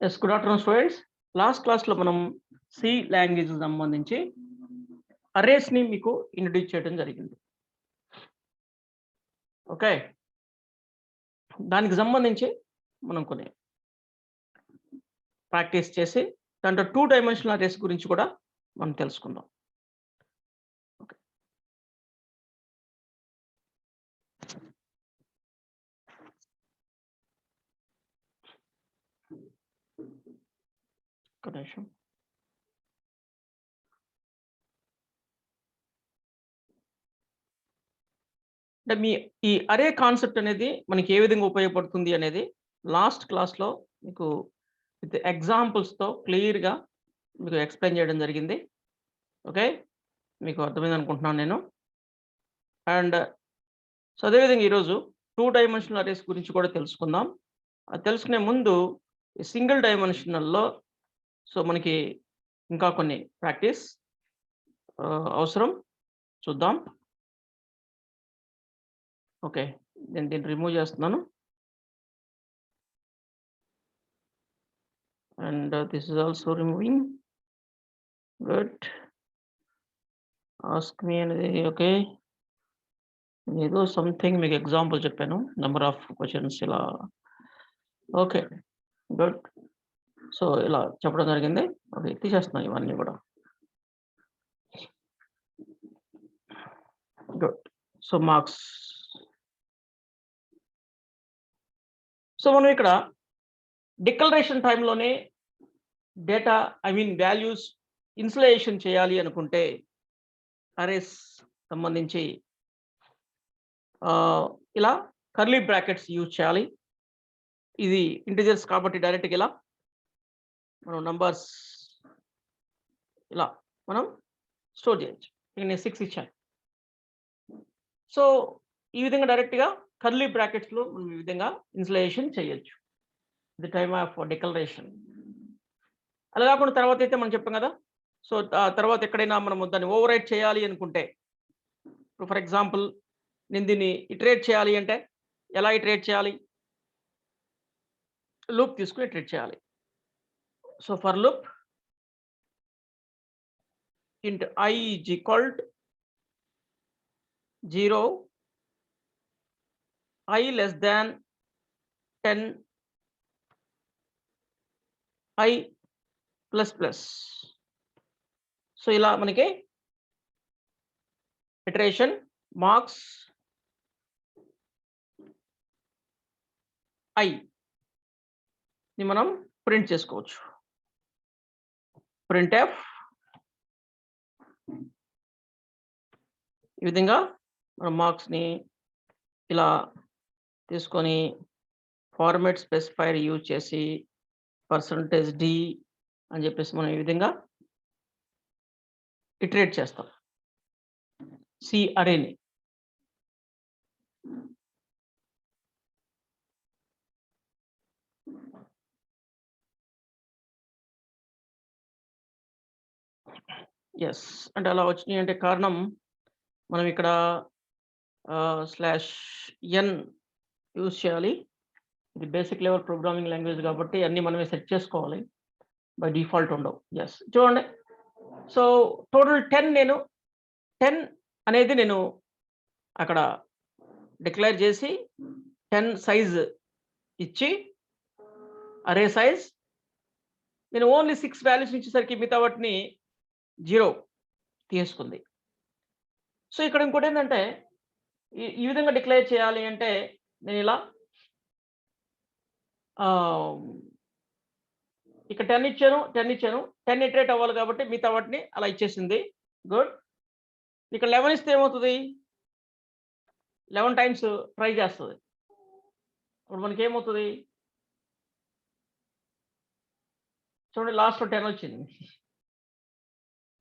Yes, good afternoon, students. Last class లో మనం C language సంబంధించి అరేస్ ని మీకు ఇంట్రడ్యూస్ చేయడం జరిగింది. ఓకే, దానికి సంబంధించి మనం కొన్ని ప్రాక్టీస్ చేసి దాంట్లో 2 డైమెన్షనల్ అరేస్ గురించి కూడా మనం తెలుసుకుందాం. ఓకే, ఒక నిమిషం. అంటే మీ ఈ అరే కాన్సెప్ట్ అనేది మనకి ఏ విధంగా ఉపయోగపడుతుంది అనేది లాస్ట్ క్లాస్లో మీకు విత్ ఎగ్జాంపుల్స్తో క్లియర్గా మీకు ఎక్స్ప్లెయిన్ చేయడం జరిగింది. ఓకే, మీకు అర్థమైంది అనుకుంటున్నాను నేను. అండ్ సో అదేవిధంగా ఈరోజు 2 డైమెన్షనల్ అరేస్ గురించి కూడా తెలుసుకుందాం. అది తెలుసుకునే ముందు సింగిల్ డైమెన్షనల్లో సో మనకి ఇంకా కొన్ని ప్రాక్టీస్ అవసరం, చూద్దాం. ఓకే, నేను దీన్ని రిమూవ్ చేస్తున్నాను. And this is also removing. Good. Ask me అనేది ఓకే, ఏదో సంథింగ్ మీకు ఎగ్జాంపుల్ చెప్పాను, నెంబర్ ఆఫ్ క్వశ్చన్స్ ఇలా. Okay, good. సో ఇలా చెప్పడం జరిగింది. ఓకే, తీసేస్తున్నాను ఇవన్నీ కూడా. గుడ్. So marks. సో మనం ఇక్కడ డిక్లరేషన్ టైంలోనే డేటా వాల్యూస్ ఇన్స్టలేషన్ చేయాలి అనుకుంటే అరేస్ సంబంధించి ఇలా కర్లీ బ్రాకెట్స్ యూజ్ చేయాలి. ఇది ఇంటిజర్స్ కాబట్టి డైరెక్ట్గా ఇలా మనం నంబర్స్ ఇలా మనం స్టోర్ చేయొచ్చు. ఇక నేను 6 ఇచ్చాను. సో ఈ విధంగా డైరెక్ట్గా కర్లీ బ్రాకెట్స్లో మనం ఈ విధంగా ఇన్స్టలేషన్ చేయొచ్చు ది టైమ్ ఆఫ్ డిక్లరేషన్. అలా కాకుండా తర్వాత అయితే మనం చెప్పాం కదా, సో తర్వాత ఎక్కడైనా మనం దాన్ని ఓవర్ రైట్ చేయాలి అనుకుంటే, ఫర్ ఎగ్జాంపుల్ నేను దీన్ని ఇటరేట్ చేయాలి అంటే ఎలా ఇటరేట్ చేయాలి? లూప్ తీసుకుని ఇటరేట్ చేయాలి. సో ఫర్ లూప్ ఇంట్ I is equal to 0, I less than 10, I plus plus. So ఇలా మనకి ఇటరేషన్ మార్క్స్ I ని మనం ప్రింట్ చేసుకోవచ్చు. ప్రింట్ ఎఫ్ ఈ విధంగా మనం మార్క్స్ని ఇలా తీసుకొని ఫార్మాట్ స్పెసిఫైర్ యూజ్ చేసి %d అని చెప్పేసి మనం ఈ విధంగా ఇటరేట్ చేస్తాం సి అరేని. ఎస్, అంటే అలా వచ్చినాయి అంటే కారణం మనం ఇక్కడ /n యూజ్ చేయాలి. ఇది బేసిక్ లెవెల్ ప్రోగ్రామింగ్ లాంగ్వేజ్ కాబట్టి అన్నీ మనమే సెట్ చేసుకోవాలి, బై డిఫాల్ట్ ఉండవు. ఎస్, చూడండి. సో టోటల్ 10 అనేది నేను అక్కడ డిక్లేర్ చేసి 10 సైజ్ ఇచ్చి అరే సైజ్ నేను ఓన్లీ 6 వాల్యూస్ ఇచ్చేసరికి మిగతా వాటిని 0 తీసుకుంది. సో ఇక్కడ ఇంకోటి ఏంటంటే ఈ విధంగా డిక్లేర్ చేయాలి అంటే నేను ఇలా ఇక్కడ 10 ఇచ్చాను 10 ఇటరేట్ అవ్వాలి కాబట్టి మిగతా వాటిని అలా ఇచ్చేసింది. గుడ్. ఇక్కడ 11 ఇస్తే ఏమవుతుంది? 11 టైమ్స్ ట్రై చేస్తుంది. ఇప్పుడు మనకి ఏమవుతుంది చూడండి, లాస్ట్లో 10 వచ్చింది.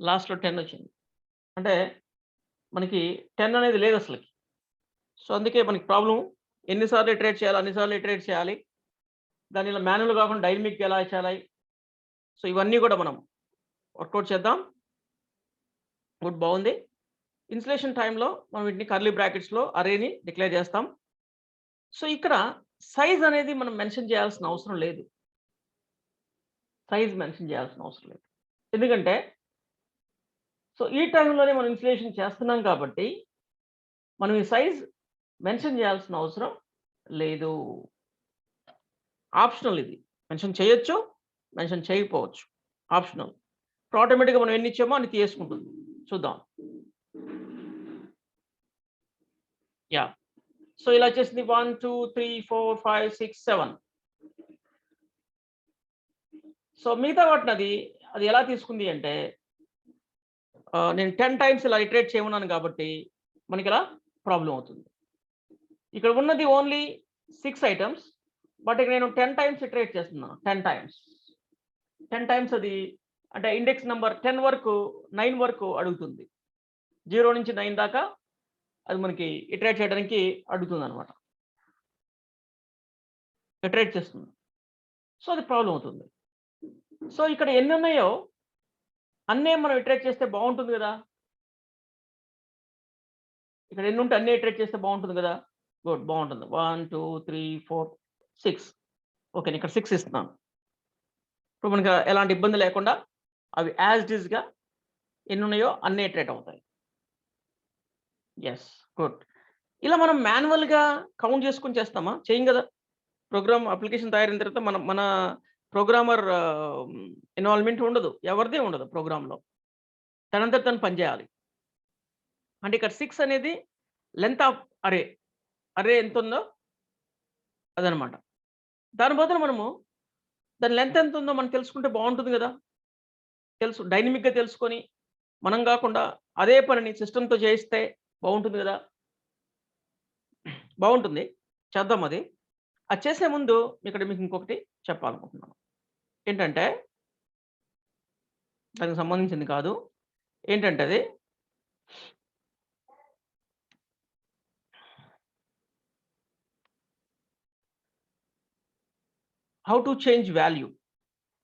లాస్ట్లో 10 వచ్చింది అంటే మనకి 10 అనేది లేదు అసలుకి. సో అందుకే మనకి ప్రాబ్లం, ఎన్నిసార్లు ఇటరేట్ చేయాలి అన్నిసార్లు ఇటరేట్ చేయాలి, దాని ఇలా మాన్యువల్ కాకుండా డైనమిక్ ఎలా చేయాలి. సో ఇవన్నీ కూడా మనం వర్కౌట్ చేద్దాం. గుడ్, బాగుంది. ఇన్స్టలేషన్ టైంలో మనం వీటిని కర్లీ బ్రాకెట్స్లో అరేని డిక్లేర్ చేస్తాం. సో ఇక్కడ సైజ్ అనేది మనం మెన్షన్ చేయాల్సిన అవసరం లేదు. సైజ్ మెన్షన్ చేయాల్సిన అవసరం లేదు. ఎందుకంటే సో ఈ టైంలోనే మనం ఇన్స్టలేషన్ చేస్తున్నాం కాబట్టి మనం ఈ సైజ్ మెన్షన్ చేయాల్సిన అవసరం లేదు. ఆప్షనల్ ఇది. మెన్షన్ చేయొచ్చు, మెన్షన్ చేయకపోవచ్చు. ఆప్షనల్. ఆటోమేటిక్‌గా మనం ఎన్ని ఇచ్చామో అన్ని తీసుకుంటుంది. చూద్దాం. యాహ్! సో ఇలా చేసింది 1, 2, 3, 4, 5, 6, 7. సో మిగతా వాటిని అది ఎలా తీసుకుంది అంటే నేను 10 టైమ్స్ ఇలా ఇటరేట్ చేయమన్నాను కాబట్టి మనకిలా ప్రాబ్లమ్ అవుతుంది. ఇక్కడ ఉన్నది ఓన్లీ 6 ఐటెమ్స్. బట్ ఇక్కడ నేను 10 టైమ్స్ ఇటరేట్ చేస్తున్నాను. 10 టైమ్స్. 10 టైమ్స్ అది అంటే ఇండెక్స్ నంబర్ 10 వరకు 9 వరకు అడుగుతుంది. 0 నుంచి 9 దాకా అది మనకి ఇటరేట్ చేయడానికి అడుగుతుందనమాట. ఇటరేట్ చేస్తుంది. సో అది ప్రాబ్లమ్ అవుతుంది. సో ఇక్కడ ఎన్ని ఉన్నాయో అన్నే మనం ఇటరేట్ చేస్తే బాగుంటుంది కదా! ఇక్కడ ఎన్ని ఉంటే అన్నీ ఇటరేట్ చేస్తే బాగుంటుంది కదా! గుడ్ బాగుంటుంది. 1, 2, 3, 4, 6. ఓకే. నేను ఇక్కడ 6 ఇస్తున్నాను. ఇప్పుడు మనకు ఎలాంటి ఇబ్బంది లేకుండా అవి యాజ్ ఇట్ ఈస్‌గా ఎన్ని ఉన్నాయో అన్నీ ఇటరేట్ అవుతాయి. యెస్. గుడ్. ఇలా మనం మాన్యువల్‌గా కౌంట్ చేసుకొని చేస్తామా? చేయం కదా! ప్రోగ్రామ్ అప్లికేషన్ తయారైన తర్వాత మన ప్రోగ్రామర్ ఇన్వాల్వ్‌మెంట్ ఉండదు. ఎవరిది ఉండదు ప్రోగ్రామ్‌లో. తనంతట తను పని చేయాలి. అంటే ఇక్కడ 6 అనేది లెంత్ ఆఫ్ అరే. అరే ఎంతుందో అదనమాట. దాని బదులు మనము దాని లెంత్ ఎంతుందో మనం తెలుసుకుంటే బావుంటుంది గదా! డైనమిక్‌గా తెలుసుకొని మనం గాకుండా అదే పనిని సిస్టమ్‌తో చేయిస్తే బావుంటుంది గదా! బావుంటుంది. చేద్దాం అది. అది చేసే ముందు ఇక్కడ మీకు ఇంకొకటి చెప్పాలనుకుంటున్నాను. ఏంటంటే దానికి సంబంధించింది కాదు. ఏంటంటే అది హౌ టు చేంజ్ వాల్యూ.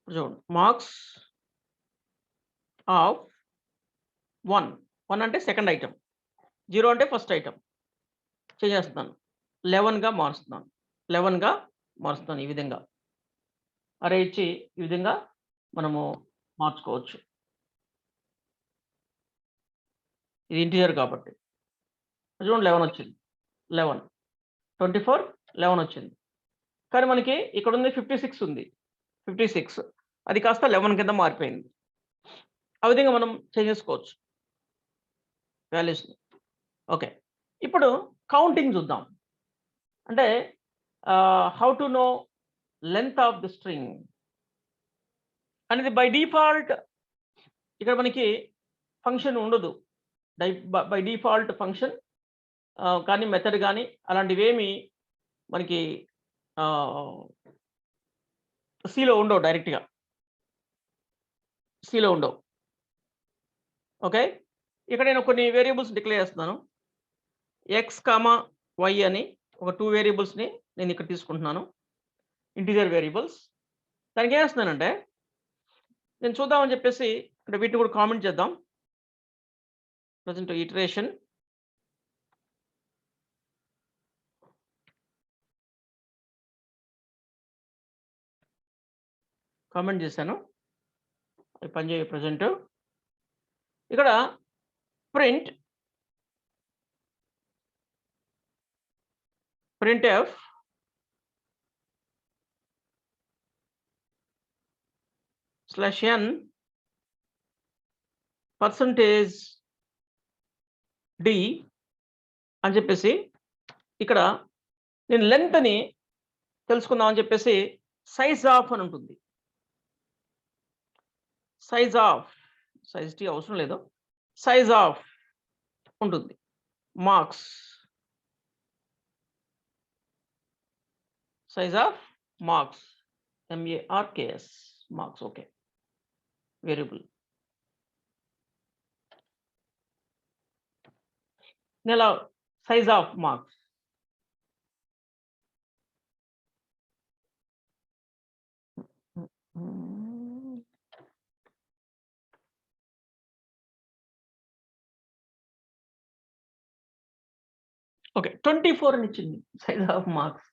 చూడండి. Marks of 1. 1 అంటే సెకండ్ ఐటెమ్. 0 అంటే ఫస్ట్ ఐటెమ్. చేసేస్తున్నాను. 11గా మారుస్తున్నాను. 11గా మారుస్తున్నాను ఈ విధంగా. అరే ఇచ్చి ఈ విధంగా మనము మార్చుకోవచ్చు. ఇది ఇంటిజర్ కాబట్టి. చూడండి 11 వచ్చింది. 11. 24, 11 వచ్చింది. కానీ మనకి ఇక్కడుంది 56 ఉంది. 56 అది కాస్త 11 కింద మారిపోయింది. ఆ విధంగా మనం చేసేసుకోవచ్చు వాల్యూస్‌ని. ఓకే. ఇప్పుడు కౌంటింగ్ చూద్దాం. అంటే how to know length of the string అనేది బై డిఫాల్ట్ ఇక్కడ మనకి ఫంక్షన్ ఉండదు. బై డిఫాల్ట్ ఫంక్షన్ కానీ మెథడ్ గాని అలాంటివేమి మనకి సిలో ఉండవు డైరెక్ట్‌గా. సిలో ఉండవు. ఓకే. ఇక్కడ నేను కొన్ని వేరియబుల్స్ డిక్లేర్ చేస్తున్నాను. ఎక్స్, వై అని ఒక 2 వేరియబుల్స్‌ని నేను ఇక్కడ తీసుకుంటున్నాను. Integer variables. దానికి ఏం చేస్తున్నానంటే నేను చూద్దామని చెప్పేసి అంటే వీటిని కూడా కామెంట్ చేద్దాం. ప్రెజెంట్ ఇటరేషన్ కామెంట్ చేశాను. అది పనిచేయ ప్రెజెంట్. ఇక్కడ ప్రింట్ఎఫ్ /n %d అని చెప్పేసి ఇక్కడ నేను లెంగ్త్‌ని తెలుసుకుందాం అని చెప్పేసి సైజ్ ఆఫ్ అని ఉంటుంది. సైజ్ టీ అవసరం లేదు. సైజ్ ఆఫ్ ఉంటుంది. Marks size of marks MARKS marks okay. Variable. నెల సైజ్ ఆఫ్ మార్క్స్ ఓకే. 24 అని ఇచ్చింది. Size of marks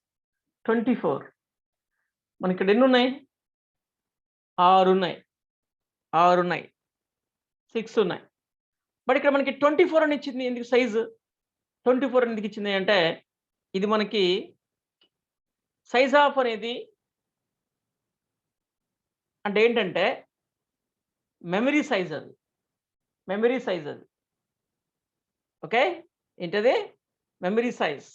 24. మనకి ఇక్కడ ఎన్ని ఉన్నాయి? 6 ఉన్నాయి, 6 ఉన్నాయి, 6 ఉన్నాయి. బట్ ఇక్కడ మనకి 24 అని ఇచ్చింది. ఎందుకు సైజు 24 ఎందుకు ఇచ్చింది అంటే, ఇది మనకి సైజ్ ఆఫ్ అనేది అంటే ఏంటంటే మెమరీ సైజ్ అది. మెమరీ సైజ్ అది. ఓకే. ఏంటది? Memory size.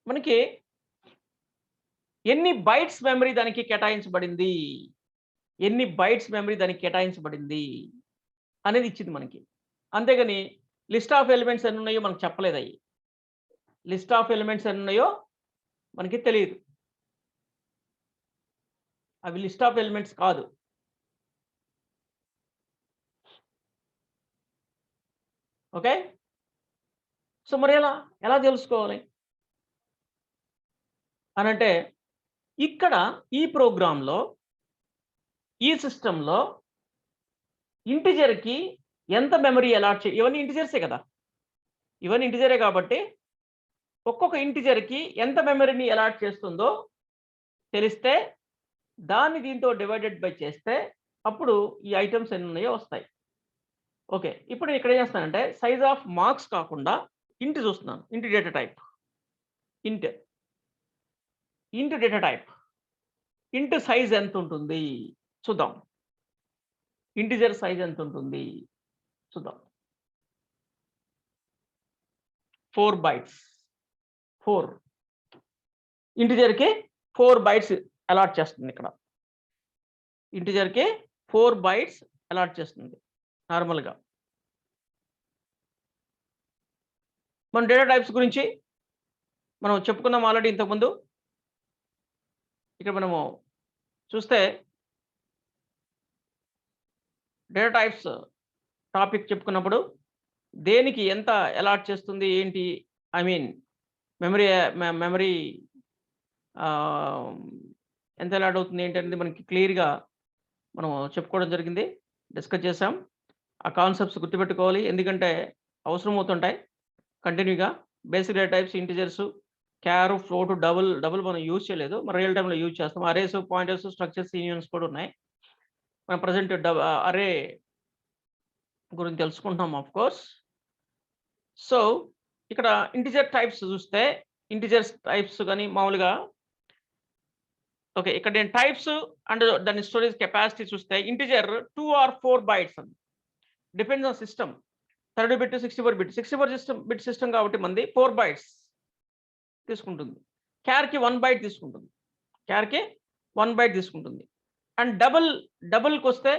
మనకి ఎన్ని బైట్స్ మెమరీ దానికి కేటాయించబడింది, ఎన్ని బైట్స్ మెమరీ దానికి కేటాయించబడింది అనేది ఇచ్చింది మనకి. అంతేగాని లిస్ట్ ఆఫ్ ఎలిమెంట్స్ ఎన్ని ఉన్నాయో మనకు చెప్పలేదు అయి. లిస్ట్ ఆఫ్ ఎలిమెంట్స్ ఎన్ని ఉన్నాయో మనకి తెలీదు. అవి లిస్ట్ ఆఫ్ ఎలిమెంట్స్ కాదు. ఓకే. సో మరి ఎలా తెలుసుకోవాలి అనంటే, ఇక్కడ ఈ ప్రోగ్రామ్‌లో, ఈ సిస్టమ్‌లో ఇంటిజర్‌కి ఎంత మెమరీ అలాట్ ఇవన్నీ ఇంటిజర్సే కదా! ఇవన్నీ ఇంటిజరే కాబట్టి ఒక్కొక్క ఇంటిజర్‌కి ఎంత మెమరీని అలాట్ చేస్తుందో తెలిస్తే, దాన్ని దీంతో డివైడెడ్ బై చేస్తే అప్పుడు ఈ ఐటెమ్స్ ఎన్ని ఉన్నాయో వస్తాయి. ఓకే. ఇప్పుడు నేను ఇక్కడ ఏం చేస్తానంటే సైజ్ ఆఫ్ మార్క్స్ కాకుండా ఇంట్ చూస్తున్నాను. ఇంట్ డేటా టైప్. ఇంట్. ఇంట్ డేటా టైప్. ఇంట్ సైజ్ ఎంత ఉంటుంది చూద్దాం. ఇంటిజర్ సైజ్ ఎంత ఉంటుంది చూద్దాం. 4 బైట్స్. 4 ఇంటిజర్‌కి 4 బైట్స్ అలాట్ చేస్తుంది ఇక్కడ. ఇంటిజర్‌కి 4 బైట్స్ అలాట్ చేస్తుంది నార్మల్‌గా. మన డేటా టైప్స్ గురించి మనం చెప్పుకున్నాం ఆల్రెడీ ఇంతకుముందు. ఇక్కడ మనము చూస్తే డేటా టైప్స్ టాపిక్ చెప్పుకున్నప్పుడు దేనికి ఎంత అలాట్ చేస్తుంది ఏంటి? ఐ మీన్ మెమరీ ఎంత అలాట్ అవుతుంది ఏంటి అనేది మనకి క్లియర్‌గా మనం చెప్పుకోవడం జరిగింది. డిస్కస్ చేసాం. ఆ కాన్సెప్ట్స్ గుర్తుపెట్టుకోవాలి. ఎందుకంటే అవసరం అవుతుంటాయి కంటిన్యూగా. Basic data types, integers, char, float, double మనం యూజ్ చేయలేదు. మనం రియల్ టైమ్‌లో యూజ్ చేస్తాం. అరేస్, పాయింటర్స్, స్ట్రక్చర్స్, యూనియన్స్ కూడా ఉన్నాయి. మనం ప్రెజెంట్ అరే గురించి తెలుసుకుంటున్నాం ఆఫ్ కోర్స్. సో, ఇక్కడ ఇంటిజర్ టైప్స్ చూస్తే ఇంటిజర్స్ టైప్స్ గాని మామూలుగా ఓకే. ఇక్కడ నేను టైప్స్ అండ్ దాని స్టోరేజ్ కెపాసిటీ చూస్తే ఇంటిజర్ 2 ఆర్ 4 బైట్స్ అండి. Depends on system. 30 bit, 64 bit. 64 bit system కాబట్టి మనది 4 బైట్స్ తీసుకుంటుంది. క్యార్‌కి 1 బైట్ తీసుకుంటుంది. క్యార్‌కి 1 బైట్ తీసుకుంటుంది. అండ్ డబుల్‌కొస్తే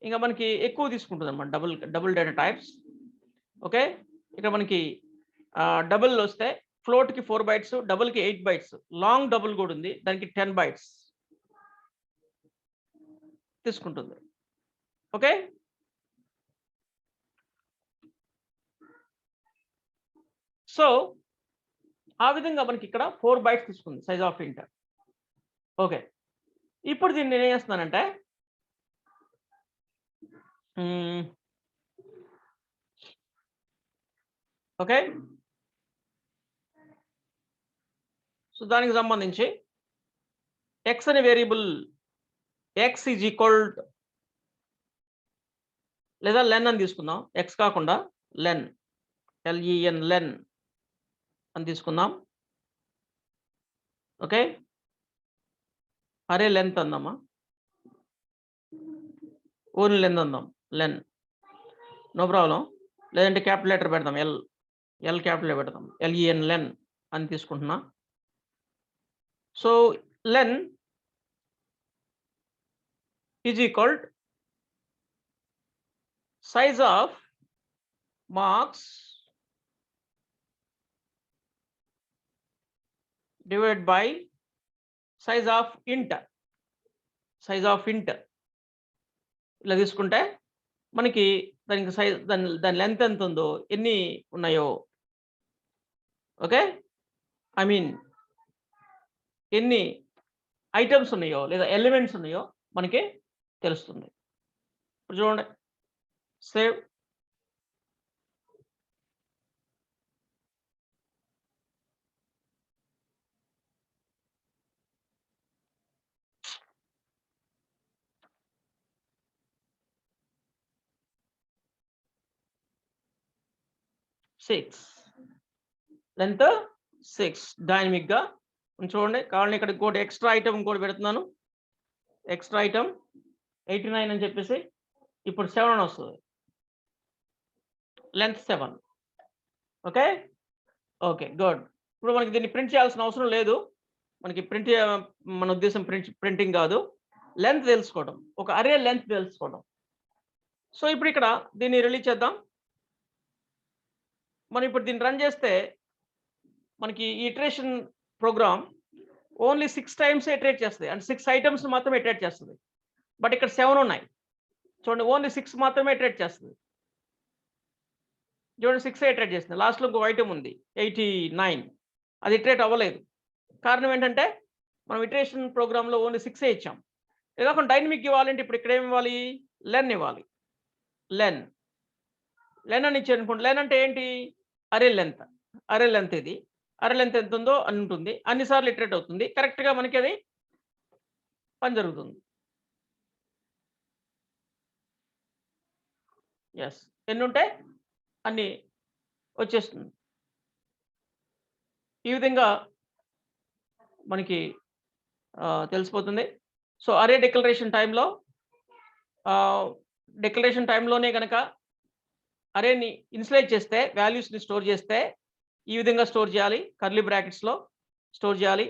ఇంక మనకి ఎక్కువ తీసుకుంటుందన్నమాట. Double data types. ఓకే. ఇక్కడ మనకి డబుల్ వస్తే ఫ్లోట్‌కి 4 బైట్స్, డబుల్‌కి 8 బైట్స్. లాంగ్ డబుల్ కూడా ఉంది. దానికి 10 బైట్స్ తీసుకుంటుంది. ఓకే. సో, ఆ విధంగా మనకి ఇక్కడ 4 బైట్స్ తీసుకుంది సైజ్ ఆఫ్ ఇంట్. ఓకే. ఇప్పుడు దీన్ని నేనేం చేస్తున్నానంటే ఓకే. సో, దానికి సంబంధించి x అనే వేరియబుల్ x ఈజ్ ఈక్వల్ లేదా లెన్ అని తీసుకుందాం. x కాకుండా లెన్, లెన్ లెన్ అని తీసుకుందాం. ఓకే. అరే లెంత్ అందామా? ఓన్లీ లెన్ అందాం. లెన్. No problem. లేదంటే క్యాపిటల్ లెటర్ పెడదాం. ఎల్ క్యాపిటల్ పెడదాం. లెన్ అని తీసుకుంటున్నా. So, len is equal size of marks divided by size of int. Size of int ఇలా తీసుకుంటే మనకి దానికి సైజ్ దాని లెంత్ ఎంత ఉందో, ఎన్ని ఉన్నాయో ఓకే. ఐ మీన్ ఎన్ని ఐటెమ్స్ ఉన్నాయో లేదా ఎలిమెంట్స్ ఉన్నాయో మనకి తెలుస్తుంది. ఇప్పుడు చూడండి. సేవ్. 6 లెంత్ 6 డైనమిక్ గా చూడండి. కావాలని ఇక్కడ ఇంకోటి ఎక్స్ట్రా ఐటమ్ ఇంకోటి పెడుతున్నాను. ఎక్స్ట్రా ఐటమ్ 89 అని చెప్పేసి ఇప్పుడు 7 అని వస్తుంది. లెంత్ 7. Okay okay good. ఇప్పుడు మనకి దీన్ని ప్రింట్ చేయాల్సిన అవసరం లేదు. మనకి మన ఉద్దేశం ప్రింటింగ్ కాదు, లెంత్ తెలుసుకోవడం, ఒక అరే లెంత్ తెలుసుకోవడం. సో ఇప్పుడు ఇక్కడ దీన్ని రిలీజ్ చేద్దాం. మనం ఇప్పుడు దీన్ని రన్ చేస్తే మనకి ఈ iteration program only 6 times iterate చేస్తుంది, అంటే 6 ఐటమ్స్ మాత్రమే ఇటరేట్ చేస్తుంది. బట్ ఇక్కడ 7 ఉన్నాయి చూడండి, ఓన్లీ 6 మాత్రమే ఇటరేట్ చేస్తుంది. చూడండి 6 ఇటరేట్ చేస్తుంది. లాస్ట్లో ఇంకో ఐటమ్ ఉంది 89, అది ఇటరేట్ అవ్వలేదు. కారణం ఏంటంటే మనం ఇటరేషన్ ప్రోగ్రామ్లో ఓన్లీ 6 ఇచ్చాం. ఇది కాకుండా డైనమిక్ ఇవ్వాలంటే ఇప్పుడు ఇక్కడ ఏమి ఇవ్వాలి, లెన్ ఇవ్వాలి. లెన్ అని ఇచ్చారు అనుకోండి. లెన్ అంటే ఏంటి, అరే లెంత్. అరే లెంత్ ఇది, అరే లెంత్ ఎంత ఉందో అని ఉంటుంది, అన్నిసార్లు ఇటరేట్ అవుతుంది, కరెక్ట్గా మనకి అది పని జరుగుతుంది. ఎస్, ఎన్ని ఉంటే అన్ని వచ్చేస్తుంది. ఈ విధంగా మనకి తెలిసిపోతుంది. సో అరే డిక్లరేషన్ టైంలోనే కనుక అరేని ఇన్స్లైజ్ చేస్తే, వాల్యూస్ని స్టోర్ చేస్తే ఈ విధంగా స్టోర్ చేయాలి, కర్లీ బ్రాకెట్స్లో స్టోర్ చేయాలి.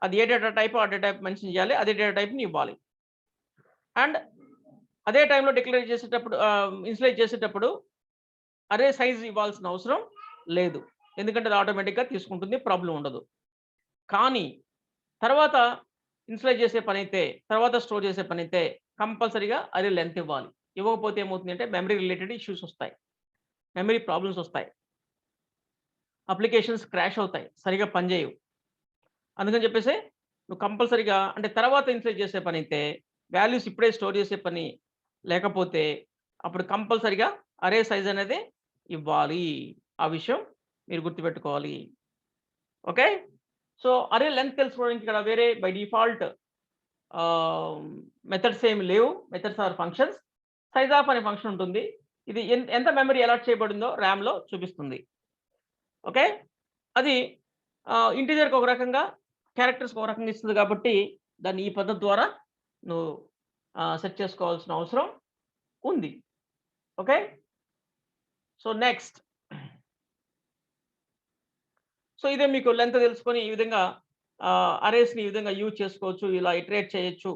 అది ఏ డేటా టైప్ ఆ డేటా టైప్ మెన్షన్ చేయాలి, అదే డేటా టైప్ని ఇవ్వాలి. అండ్ అదే టైంలో డిక్లేర్ చేసేటప్పుడు, ఇన్స్లైజ్ చేసేటప్పుడు అరే సైజ్ ఇవ్వాల్సిన అవసరం లేదు, ఎందుకంటే అది ఆటోమేటిక్గా తీసుకుంటుంది, ప్రాబ్లం ఉండదు. కానీ తర్వాత ఇన్స్లైజ్ చేసే పని అయితే, తర్వాత స్టోర్ చేసే పని అయితే కంపల్సరీగా అరే లెంత్ ఇవ్వాలి. ఇవ్వకపోతే ఏమవుతుంది అంటే మెమరీ రిలేటెడ్ ఇష్యూస్ వస్తాయి, మెమరీ ప్రాబ్లమ్స్ వస్తాయి, అప్లికేషన్స్ క్రాష్ అవుతాయి, సరిగా పనిచేయవు. అందుకని చెప్పేసి నువ్వు కంపల్సరీగా, అంటే తర్వాత ఇన్స్లైజ్ చేసే పని అయితే, వాల్యూస్ ఇప్పుడే స్టోర్ చేసే పని లేకపోతే అప్పుడు కంపల్సరీగా అరే సైజ్ అనేది ఇవ్వాలి. ఆ విషయం మీరు గుర్తుపెట్టుకోవాలి. ఓకే, సో అరే లెంత్ తెలుసుకోవడానికి ఇక్కడ వేరే బై డిఫాల్ట్ మెథడ్స్ ఏమి లేవు. Methods or functions. Size of అనే ఫంక్షన్ ఉంటుంది. ఇది ఎంత మెమరీ అలాట్ చేయబడిందో ర్యామ్లో చూపిస్తుంది. ఓకే, అది ఇంటీజర్కి ఒక రకంగా, క్యారెక్టర్స్కి ఒక రకంగా ఇస్తుంది కాబట్టి దాన్ని ఈ పద్ధతి ద్వారా నువ్వు సెట్ చేసుకోవాల్సిన అవసరం ఉంది. ఓకే, సో నెక్స్ట్, సో ఇదే మీకు లెంత్ తెలుసుకొని ఈ విధంగా అరేస్ని ఈ విధంగా యూజ్ చేసుకోవచ్చు, ఇలా ఇటరేట్ చేయొచ్చు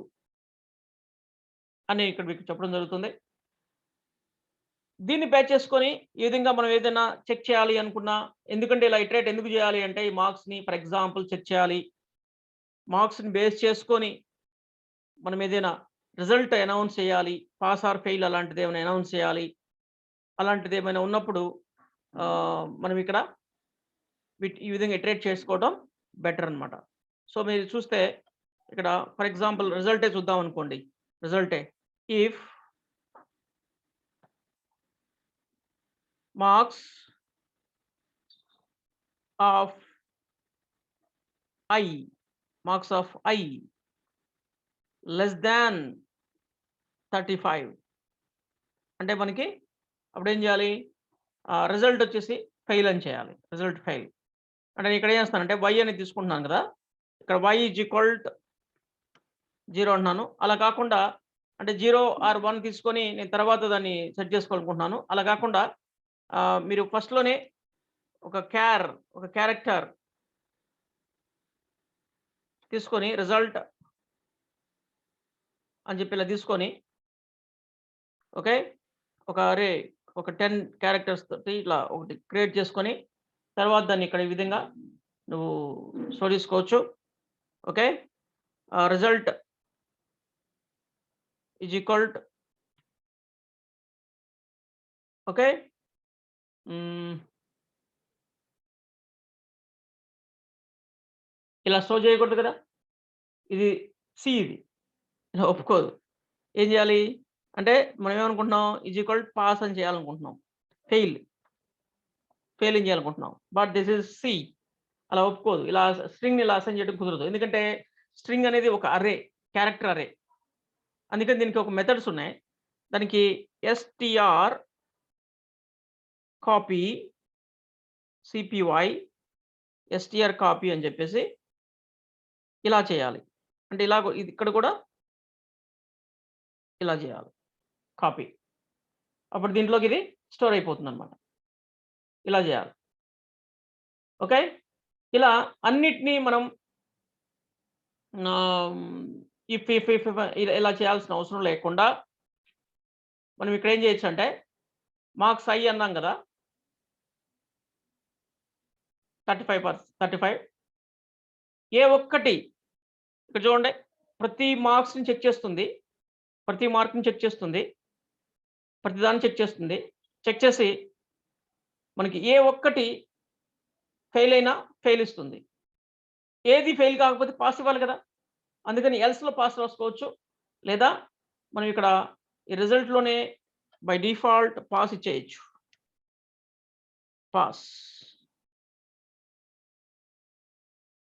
అని ఇక్కడ మీకు చెప్పడం జరుగుతుంది. దీన్ని బేస్ చేసుకొని ఈ విధంగా మనం ఏదైనా చెక్ చేయాలి అనుకున్నా, ఎందుకంటే ఇలా ఇటరేట్ ఎందుకు చేయాలి అంటే ఈ మార్క్స్ని ఫర్ ఎగ్జాంపుల్ చెక్ చేయాలి. మార్క్స్ని బేస్ చేసుకొని మనం ఏదైనా రిజల్ట్ అనౌన్స్ చేయాలి, పాస్ ఆర్ ఫెయిల్ అలాంటిది ఏమైనా అనౌన్స్ చేయాలి. అలాంటిది ఏమైనా ఉన్నప్పుడు మనం ఇక్కడ ఈ విధంగా ఇటరేట్ చేసుకోవడం బెటర్ అనమాట. సో మీరు చూస్తే ఇక్కడ ఫర్ ఎగ్జాంపుల్ రిజల్టే చూద్దాం అనుకోండి. రిజల్టే if marks of I less than 35 అంటే మనకి అప్పుడు ఏం చేయాలి, రిజల్ట్ వచ్చేసి ఫెయిల్ అని చేయాలి. రిజల్ట్ ఫెయిల్ అంటే నేను ఇక్కడ ఏం చేస్తానంటే y అనేది తీసుకుంటున్నాను కదా, ఇక్కడ y = 0 అంటున్నాను. అలా కాకుండా అంటే 0 ఆర్ 1 తీసుకొని నేను తర్వాత దాన్ని సెట్ చేసుకోవాలనుకుంటున్నాను. అలా కాకుండా మీరు ఫస్ట్లోనే ఒక క్యారెక్టర్ తీసుకొని రిజల్ట్ అని చెప్పి ఇలా తీసుకొని, ఓకే, ఒక 10 క్యారెక్టర్స్ తోటి ఇట్లా ఒకటి క్రియేట్ చేసుకొని తర్వాత దాన్ని ఇక్కడ ఈ విధంగా నువ్వు స్టోర్ చేసుకోవచ్చు. ఓకే, రిజల్ట్ = ఓకే, ఇలా స్టోర్ చేయకూడదు కదా, ఇది సి, ఇది ఒప్పుకోదు. ఏం చేయాలి అంటే మనం ఏమనుకుంటున్నాం, = పాస్ అని చేయాలనుకుంటున్నాం, ఫెయిల్ ఏం చేయాలనుకుంటున్నాం, బట్ దిస్ ఇస్ సి. అలా ఒప్పుకోదు. ఇలా స్ట్రింగ్ ఇలా అసైన్ చేయడం కుదరదు, ఎందుకంటే స్ట్రింగ్ అనేది ఒక అరే, క్యారెక్టర్ అరే. అందుకని దీనికి ఒక మెథడ్స్ ఉన్నాయి. దానికి str copy CPY STR copy అని చెప్పేసి ఇలా చేయాలి. అంటే ఇలా ఇది ఇక్కడ కూడా ఇలా చేయాలి కాపీ. అప్పుడు దీంట్లోకి ఇది స్టోర్ అయిపోతుందన్నమాట. ఇలా చేయాలి. ఓకే. ఇలా అన్నిటిని మనం ఇఫ్ ఇలా చేయాల్సిన అవసరం లేకుండా మనం ఇక్కడ ఏం చేయొచ్చు అంటే మార్క్స్ ఐ అన్నాం కదా, 35 ఏ ఒక్కటి ఇక్కడ చూడండి, ప్రతి మార్క్స్ని చెక్ చేస్తుంది, ప్రతి మార్క్ని చెక్ చేస్తుంది, ప్రతి దాన్ని చెక్ చేస్తుంది. చెక్ చేసి మనకి ఏ ఒక్కటి ఫెయిల్ అయినా ఫెయిల్ ఇస్తుంది. ఏది ఫెయిల్ కాకపోతే పాస్ ఇవ్వాలి కదా, అందుకని ఎల్స్లో పాస్ రాసుకోవచ్చు. లేదా మనం ఇక్కడ ఈ రిజల్ట్లోనే బై డిఫాల్ట్ పాస్ ఇచ్చేయచ్చు. పాస్.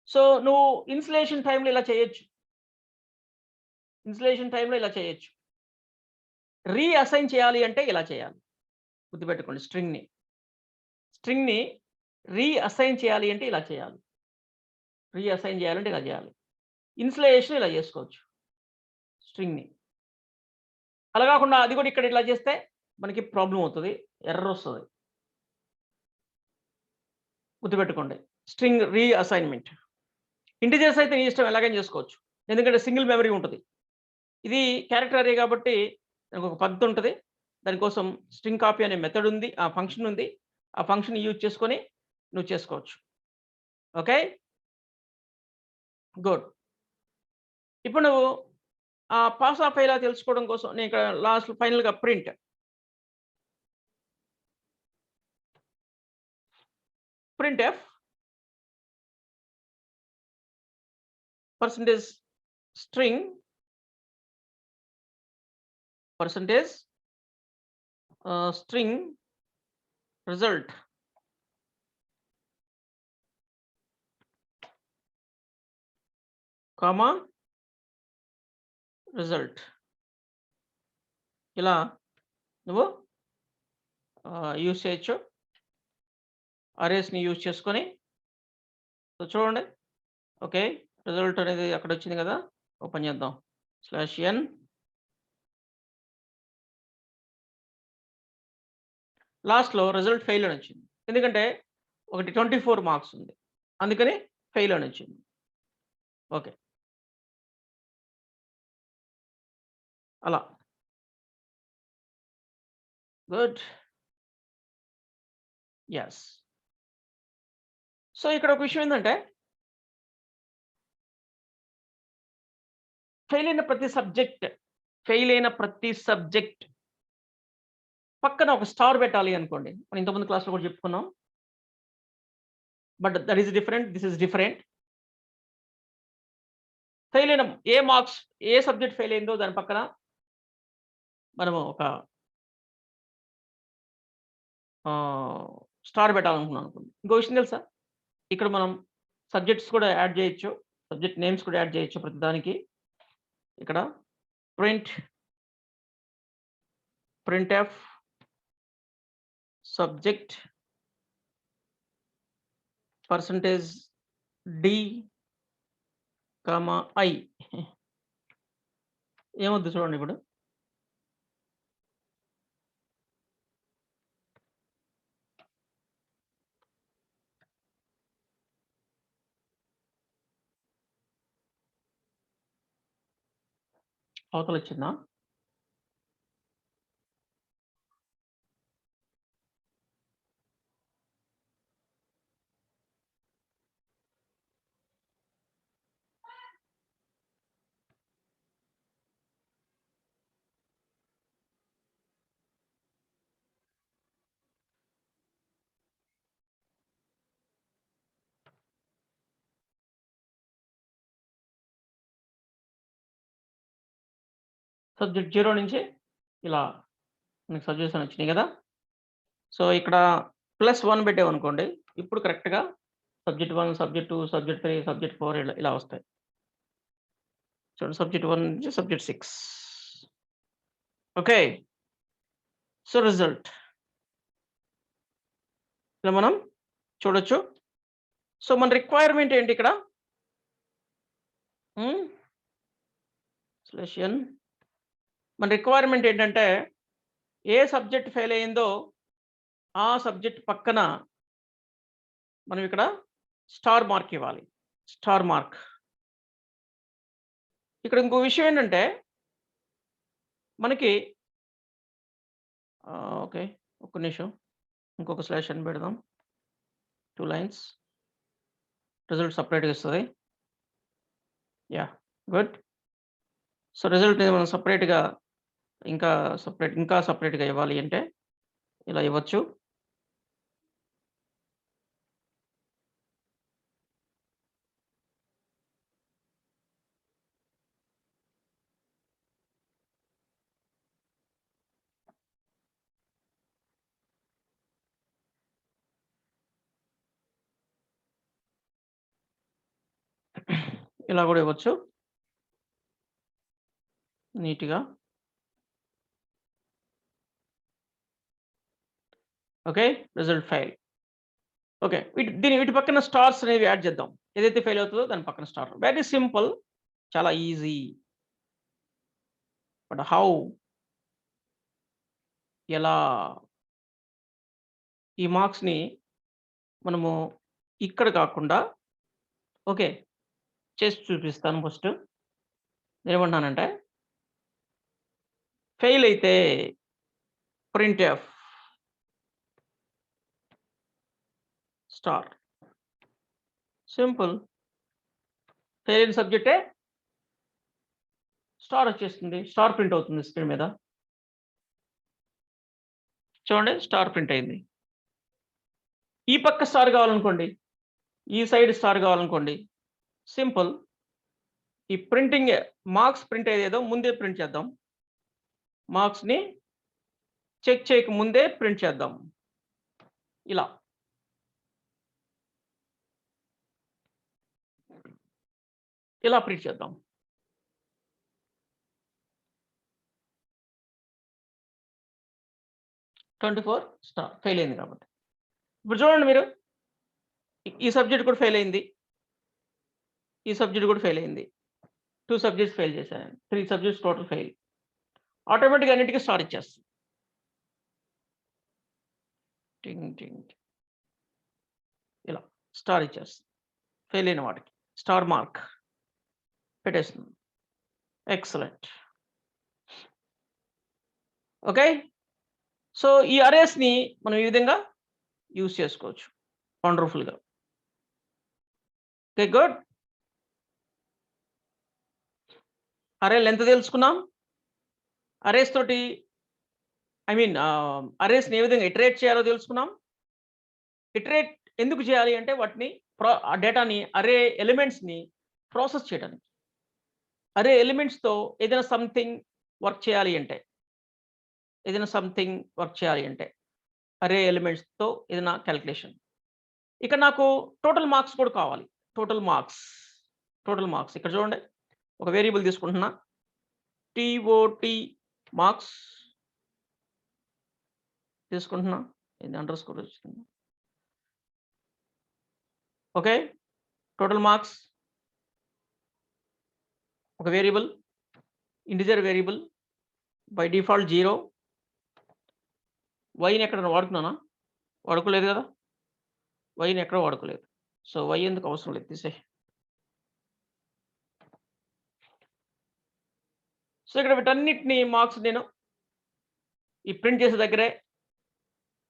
సో నువ్వు ఇన్స్టలేషన్ టైంలో ఇలా చేయొచ్చు. ఇన్స్టలేషన్ టైంలో ఇలా చేయొచ్చు. రీఅసైన్ చేయాలి అంటే ఇలా చేయాలి. గుర్తుపెట్టుకోండి, స్ట్రింగ్ని రీఅసైన్ చేయాలి అంటే ఇలా చేయాలి. రీఅసైన్ చేయాలంటే ఇలా చేయాలి. ఇన్స్టలేషన్ ఇలా చేసుకోవచ్చు స్ట్రింగ్ని. అలా కాకుండా అది కూడా ఇక్కడ ఇట్లా చేస్తే మనకి ప్రాబ్లం అవుతుంది, ఎర్రర్ వస్తుంది. గుర్తుపెట్టుకోండి, స్ట్రింగ్ రీఅసైన్మెంట్. ఇంటిజర్స్ అయితే నీ ఇష్టం ఎలాగైనా చేసుకోవచ్చు, ఎందుకంటే సింగిల్ మెమరీ ఉంటుంది. ఇది క్యారెక్టర్ అరే కాబట్టి దానికి ఒక పద్ధతి ఉంటుంది. దానికోసం స్ట్రింగ్ కాపీ అనే మెథడ్ ఉంది, ఆ ఫంక్షన్ ఉంది. ఆ ఫంక్షన్ యూజ్ చేసుకొని నువ్వు చేసుకోవచ్చు. Okay, good. ఇప్పుడు నువ్వు పాస్ ఆఫ్ అయ్యేలా తెలుసుకోవడం కోసం నేను ఇక్కడ లాస్ట్ ఫైనల్గా print percentage string string result comma result. ఇలా నువ్వు యూజ్ చేయొచ్చు. అరేస్ని యూజ్ చేసుకొని. సో చూడండి, ఓకే, రిజల్ట్ అనేది అక్కడ వచ్చింది కదా, ఓపెన్ చేద్దాం. /n లాస్ట్లో రిజల్ట్ ఫెయిల్ అని వచ్చింది, ఎందుకంటే ఒకటి 24 మార్క్స్ ఉంది, అందుకని ఫెయిల్ అని వచ్చింది. ఓకే, అలా గుడ్. ఎస్. సో ఇక్కడ ఒక విషయం ఏంటంటే, ఫెయిల్ అయిన ప్రతి సబ్జెక్ట్ పక్కన ఒక స్టార్ పెట్టాలి అనుకోండి. మనం ఇంతకుముందు క్లాస్లో కూడా చెప్పుకున్నాం, but that is different, this is different. Fail అయిన ఏ సబ్జెక్ట్ ఫెయిల్ అయిందో దాని పక్కన మనము ఒక స్టార్ పెట్టాలనుకున్నాం అనుకోండి. ఇంకో విషయం తెలుసా, ఇక్కడ మనం సబ్జెక్ట్స్ కూడా యాడ్ చేయొచ్చు, సబ్జెక్ట్ నేమ్స్ కూడా యాడ్ చేయొచ్చు ప్రతి దానికి. ఇక్కడ printf subject %d, i ఏమొద్దు చూడండి. ఇప్పుడు అవతల వచ్చిందా? సబ్జెక్ట్ 0 నుంచి ఇలా మనకి సబ్జెక్ట్స్ అని వచ్చినాయి కదా. సో ఇక్కడ +1 పెట్టామనుకోండి, ఇప్పుడు కరెక్ట్గా సబ్జెక్ట్ 1, సబ్జెక్ట్ 2, సబ్జెక్ట్ 3, సబ్జెక్ట్ 4 ఇలా వస్తాయి. చూడండి, సబ్జెక్ట్ 1 నుంచి సబ్జెక్ట్ 6. ఓకే, సో రిజల్ట్ ఇలా మనం చూడొచ్చు. సో, మన రిక్వైర్మెంట్ ఏంటి ఇక్కడ? స్లెషన్ మన రిక్వైర్మెంట్ ఏంటంటే, ఏ సబ్జెక్ట్ ఫెయిల్ అయిందో ఆ సబ్జెక్ట్ పక్కన మనం ఇక్కడ స్టార్ మార్క్ ఇవ్వాలి. Star mark. ఇక్కడ ఇంకో విషయం ఏంటంటే మనకి ఓకే. ఒక్క నిమిషం. ఇంకొక స్లాష్ అని పెడదాం. 2 లైన్స్. రిజల్ట్ సెపరేట్‌గా ఇస్తది. యాహ్! గుడ్. సో, రిజల్ట్‌ని మనం సెపరేట్‌గా ఇంకా సెపరేట్‌గా ఇవ్వాలి అంటే ఇలా ఇవ్వచ్చు. ఇలా గూడా ఇవ్వచ్చు. నీట్‌గా. ఓకే. Result fail. ఓకే. వీటి పక్కన స్టార్స్ అనేవి యాడ్ చేద్దాం. ఏదైతే ఫెయిల్ అవుతదో దాని పక్కన స్టార్. Very simple. చాలా ఈజీ. But how? ఎలా? ఈ మార్క్స్‌ని మనము ఇక్కడ కాకుండా ఓకే. చేసి చూపిస్తాను ఫస్ట్. నేనేమంటున్నానంటే ఫెయిల్ అయితే ప్రింట్‌ఎఫ్ స్టార్. సింపుల్. ఫెయిల్ అయిన సబ్జెక్టే స్టార్ వచ్చేస్తుంది. స్టార్ ప్రింట్ అవుతుంది స్క్రీన్ మీద. చూడండి స్టార్ ప్రింట్ అయింది. ఈ పక్క స్టార్ కావాలనుకోండి. ఈ సైడ్ స్టార్ కావాలనుకోండి. సింపుల్. ఈ ప్రింటింగ్ మార్క్స్ ప్రింట్ అయ్యేదేదో ముందే ప్రింట్ చేద్దాం. మార్క్స్‌ని చెక్ చేయక ముందే ప్రింట్ చేద్దాం. ఇలా. ఇలా ప్రింట్ చేద్దాం. "24 స్టార్" ఫెయిల్ అయింది కాబట్టి. ఇప్పుడు చూడండి మీరు. ఈ సబ్జెక్ట్ కూడా ఫెయిల్ అయింది. ఈ సబ్జెక్ట్ కూడా ఫెయిల్ అయింది. 2 సబ్జెక్ట్స్ ఫెయిల్ చేశాను. 3 సబ్జెక్ట్స్ టోటల్ ఫెయిల్. ఆటోమేటిక్‌గా అన్నిటికి స్టార్ ఇచ్చేస్తుంది. టింగ్ టింగ్. ఇలా స్టార్ ఇచ్చేస్తుంది. ఫెయిల్ అయిన వాటికి. స్టార్ మార్క్ పెట్టేస్తుంది. ఎక్సలెంట్. ఓకే. సో, ఈ అరేస్‌ని మనం ఈ విధంగా యూజ్ చేసుకోవచ్చు. వండర్‌ఫుల్‌గా. ఓకే. గుడ్. అరే లెంత్ తెలుసుకున్నాం. అరేస్ తోటి అరేస్‌ని ఏ విధంగా ఇటరేట్ చేయాలో తెలుసుకున్నాం. ఇటరేట్ ఎందుకు చేయాలి అంటే వాటిని ఆ డేటాని అరే ఎలిమెంట్స్‌ని ప్రాసెస్ చేయడానికి. అరే ఎలిమెంట్స్‌తో ఏదైనా వర్క్ చేయాలి అంటే, అరే ఎలిమెంట్స్‌తో ఏదైనా కాలిక్యులేషన్. ఇక్కడ నాకు టోటల్ మార్క్స్ కూడా కావాలి. టోటల్ మార్క్స్ ఇక్కడ చూడండి. ఒక వేరియబుల్ తీసుకుంటున్నా. టీఓటీ మార్క్స్ తీసుకుంటున్నా. ఇది అండర్ స్కోర్ వచ్చింది. ఓకే. టోటల్ మార్క్స్ ఒక variable, integer variable by default 0. వైని ఎక్కడైనా వాడుకున్నానా? వాడుకోలేదు కదా! వైని ఎక్కడ వాడుకోలేదు. సో, వై ఎందుకు అవసరం లేదు తీసేయి. సో, ఇక్కడ వీటన్నిటిని మార్క్స్ నేను ఈ ప్రింట్ చేసే దగ్గరే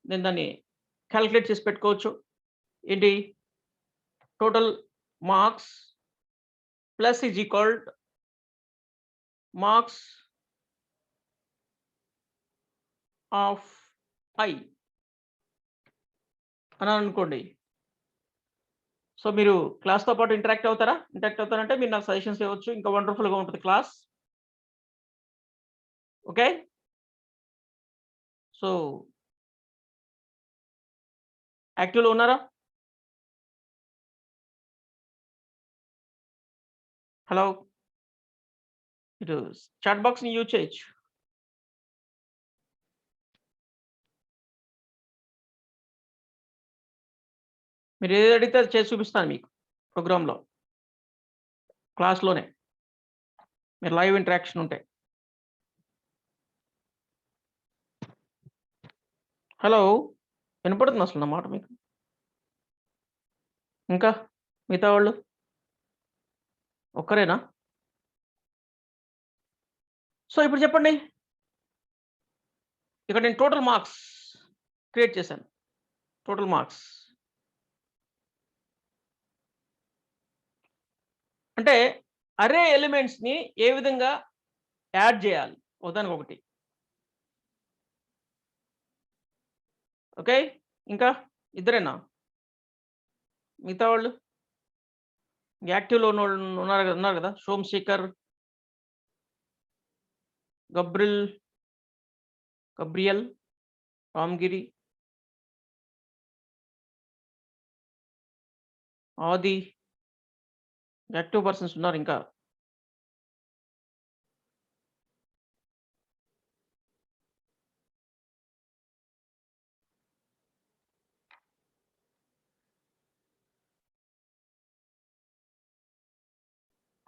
నేను దాన్ని కాలిక్యులేట్ చేసి పెట్టుకోవచ్చు. ఏంటి? Total marks plus is equalled marks of I అన్నాననుకోండి. సో, మీరు క్లాస్‌తో పాటు ఇంటరాక్ట్ అవుతారా? ఇంటరాక్ట్ అవుతారంటే మీరు నాకు సజెషన్స్ ఇవ్వచ్చు. ఇంకా వండర్‌ఫుల్‌గా ఉంటది క్లాస్. ఓకే. సో, యాక్టివ్‌లో ఉన్నారా? హలో. ఇటు చాట్ బాక్స్‌ని యూజ్ చేయొచ్చు. మీరు ఏది అడిగితే అది చేసి చూపిస్తాను మీకు ప్రోగ్రామ్‌లో. క్లాస్‌లోనే. మీరు లైవ్ ఇంటరాక్షన్ ఉంటాయి. హలో! వినపడుతుందా అసలు నా మాట మీకు? ఇంకా మిగతా వాళ్ళు? ఒక్కరేనా? సో, ఇప్పుడు చెప్పండి. ఇక్కడ నేను టోటల్ మార్క్స్ క్రియేట్ చేశాను. Total marks. అంటే అరే ఎలిమెంట్స్‌ని ఏ విధంగా యాడ్ చేయాలి ఒకదానికొకటి. ఓకే. ఇంకా ఇద్దరేనా? మిగతా వాళ్ళు? యాక్టివ్‌లో ఉన్నోళ్ళు ఉన్నారు కదా! సోమశేఖర్, గబ్రిల్, గబ్రియల్, రామ్‌గిరి, ఆది. యాక్టివ్ పర్సన్స్ ఉన్నారు ఇంకా.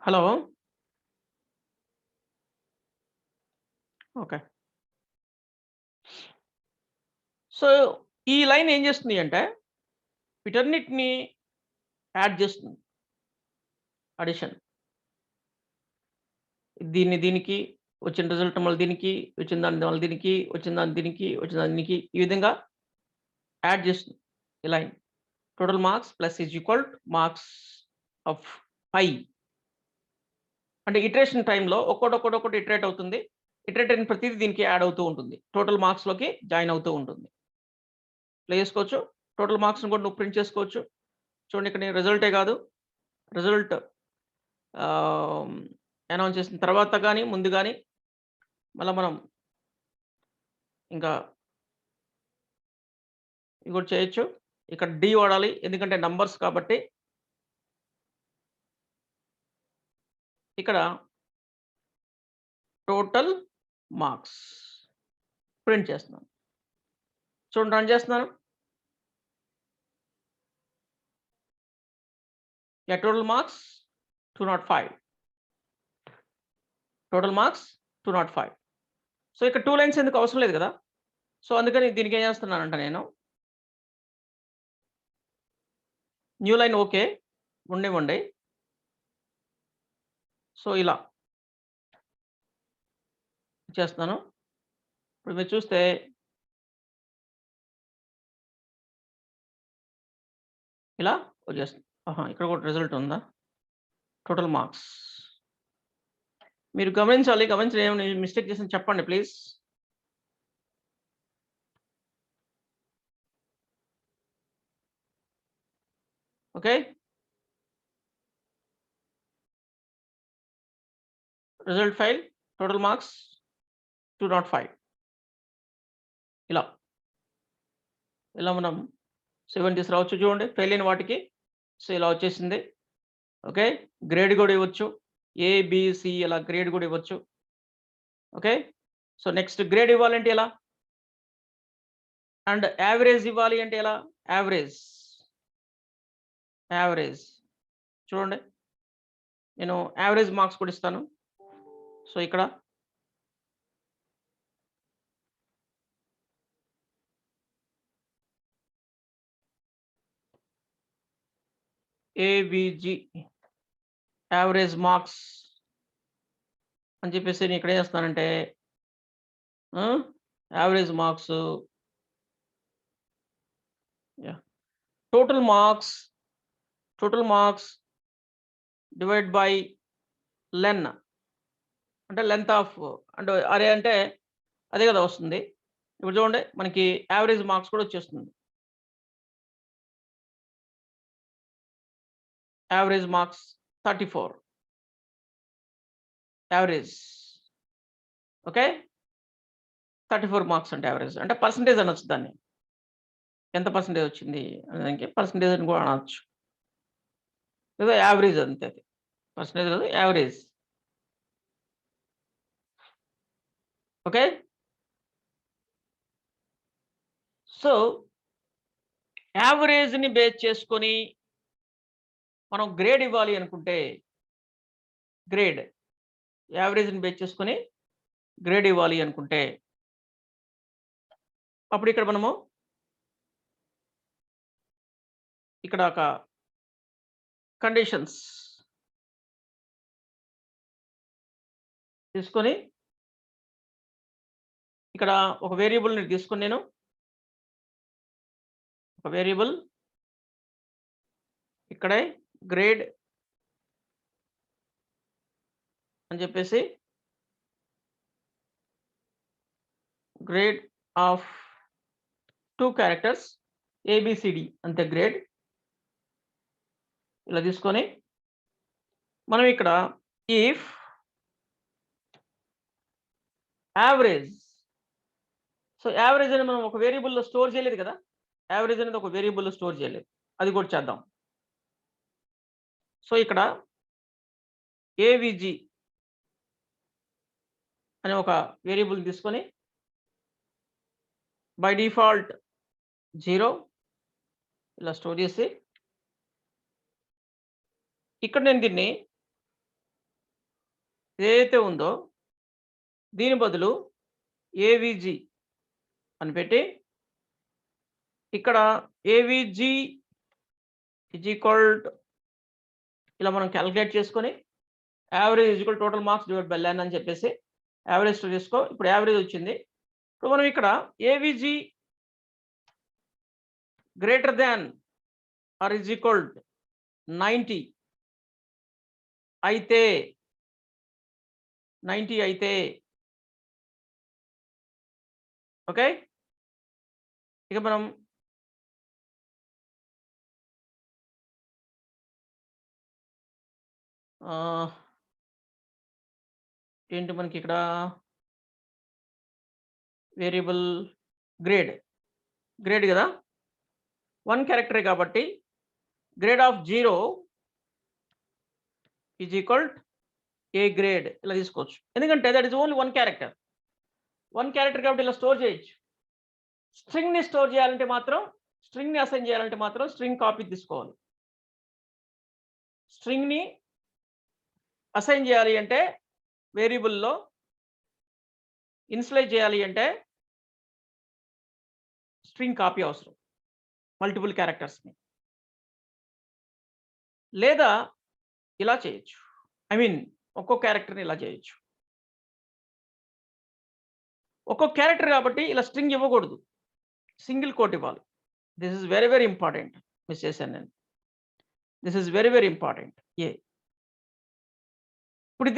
హలో! ఓకే. సో, ఈ లైన్ ఏం చేస్తుంది అంటే వీటన్నిటిని యాడ్ చేస్తుంది. అడిషన్. దీనికి వచ్చిన రిజల్ట్ మళ్ళీ దీనికి, వచ్చిన దాన్ని మళ్ళీ దీనికి, వచ్చిన దాన్ని దీనికి, వచ్చిన దాన్ని దీనికి ఈ విధంగా యాడ్ చేస్తుంది ఈ line. Total marks plus is equal marks of I. అంటే ఇటరేషన్ టైమ్‌లో ఒక్కోటి ఇటరేట్ అవుతుంది. ఇటరేట్ అయిన ప్రతీది దీనికి యాడ్ అవుతూ ఉంటుంది. టోటల్ మార్క్స్‌లోకి జాయిన్ అవుతూ ఉంటుంది. ఇట్లా చేసుకోవచ్చు. టోటల్ మార్క్స్‌ని కూడా నువ్వు ప్రింట్ చేసుకోవచ్చు. చూడండి ఇక్కడ నేను రిజల్టే కాదు. రిజల్ట్ ఆహ్, అనౌన్స్ చేసిన తర్వాత గాని, ముందు గాని మళ్ళా మనం ఇంకా ఇది కూడా చేయొచ్చు. ఇక్కడ డి వాడాలి. ఎందుకంటే నంబర్స్ కాబట్టి. ఇక్కడ టోటల్ మార్క్స్ ప్రింట్ చేస్తున్నాను. చూడండి రన్ చేస్తున్నాను. Total marks 205. Total marks 205. So, ఇక్కడ 2 లైన్స్ ఎందుకు అవసరం లేదు కదా! సో, అందుకని దీనికి ఏం చేస్తున్నానంటే నేను న్యూ లైన్ ఓకే. ఉండనివ్వండి. సో, ఇలా చేస్తున్నాను. ఇప్పుడు మీరు చూస్తే ఇలా వచ్చేస్తుంది. ఆహా! ఇక్కడ కూడా రిజల్ట్ ఉందా? Total marks. మీరు గమనించాలి. గమనించి ఏమైనా మిస్టేక్ చేసినా చెప్పండి please. Okay. Result file total marks 205. ఇలా. ఇలా మనం 70s రావచ్చు చూడండి. ఫెయిల్ అయిన వాటికి. సో, ఇలా వచ్చేసింది. ఓకే. గ్రేడ్ కూడా ఇవ్వచ్చు. ఏ, బి, సి ఇలా గ్రేడ్ కూడా ఇవ్వచ్చు. ఓకే. సో, నెక్స్ట్ గ్రేడ్ ఇవ్వాలంటే ఎలా? అండ్ యావరేజ్ ఇవ్వాలి అంటే ఎలా? యావరేజ్. యావరేజ్. చూడండి. నేను యావరేజ్ మార్క్స్ కూడా ఇస్తాను. సో, ఇక్కడ ఏబిజి యావరేజ్ మార్క్స్ అని చెప్పేసి నేను ఇక్కడ ఏం చేస్తానంటే average marks yeah! Total marks divide by len. అంటే లెంత్ ఆఫ్ అంటే అరే అంటే అదే కదా వస్తుంది. ఇప్పుడు చూడండి మనకి యావరేజ్ మార్క్స్ కూడా వచ్చేస్తుంది. Average marks 34. Average. Okay. 34 marks అంటే యావరేజ్. అంటే పర్సెంటేజ్ అనొచ్చు దాన్ని. ఎంత పర్సెంటేజ్ వచ్చింది అనే దానికి పర్సెంటేజ్ అని కూడా అనొచ్చు. లేదా యావరేజ్ అంతే అది. పర్సెంటేజ్ కాదు యావరేజ్. ఓకే. సో, యావరేజ్ని బేస్ చేసుకొని మనం గ్రేడ్ ఇవ్వాలి అనుకుంటే గ్రేడ్ యావరేజ్ని బేస్ చేసుకొని గ్రేడ్ ఇవ్వాలి అనుకుంటే అప్పుడు ఇక్కడ మనము ఇక్కడ ఒక కండిషన్స్ తీసుకొని ఇక్కడ ఒక వేరియబుల్ని తీసుకొని నేను ఒక వేరియబుల్ ఇక్కడే గ్రేడ్ అని చెప్పేసి గ్రేడ్ ఆఫ్ 2 క్యారెక్టర్స్ ఏబిసిడి అంతే గ్రేడ్ ఇలా తీసుకొని మనం ఇక్కడ ఇఫ్ యావరేజ్ సో యావరేజ్ అని మనం ఒక వేరియబుల్లో స్టోర్ చేయలేదు కదా యావరేజ్ అనేది ఒక వేరియబుల్లో స్టోర్ చేయలేదు అది కూడా చేద్దాం సో ఇక్కడ ఏవిజి అనే ఒక వేరియబుల్ తీసుకొని బై డిఫాల్ట్ 0 ఇలా స్టోర్ చేసి ఇక్కడ నేను దీన్ని ఏదైతే ఉందో దీని బదులు ఏవిజి అని పెట్టి ఇక్కడ ఏవిజి ఈజ్ ఈక్వల్ ఇలా మనం క్యాలిక్యులేట్ చేసుకొని average is equal total marks divide by len అని చెప్పేసి యావరేజ్ చేసుకో ఇప్పుడు యావరేజ్ వచ్చింది ఇప్పుడు మనం ఇక్కడ AVG greater than or is equal 90 అయితే 90 అయితే ఓకే ఇక మనం ఏంటి మనకి ఇక్కడ వేరియబుల్ గ్రేడ్ కదా 1 క్యారెక్టరే కాబట్టి grade of 0 is equal A grade ఇలా తీసుకోవచ్చు ఎందుకంటే దట్ ఈస్ ఓన్లీ 1 క్యారెక్టర్ కాబట్టి ఇలా స్టోర్ చేయొచ్చు స్ట్రింగ్ని స్టోర్ చేయాలంటే మాత్రం స్ట్రింగ్ని అసైన్ చేయాలంటే మాత్రం స్ట్రింగ్ కాపీ తీసుకోవాలి స్ట్రింగ్ని అసైన్ చేయాలి అంటే వేరియబుల్లో ఇన్స్లైజ్ చేయాలి అంటే స్ట్రింగ్ కాపీ అవసరం మల్టిపుల్ క్యారెక్టర్స్ని లేదా ఇలా చేయొచ్చు ఐ మీన్ ఒక్కో క్యారెక్టర్ని ఇలా చేయొచ్చు ఒక్కో క్యారెక్టర్ కాబట్టి ఇలా స్ట్రింగ్ ఇవ్వకూడదు సింగిల్ కోట్ ఇవ్వాలి this is very very important miss చేశాను నేను this is very very important ఇప్పుడు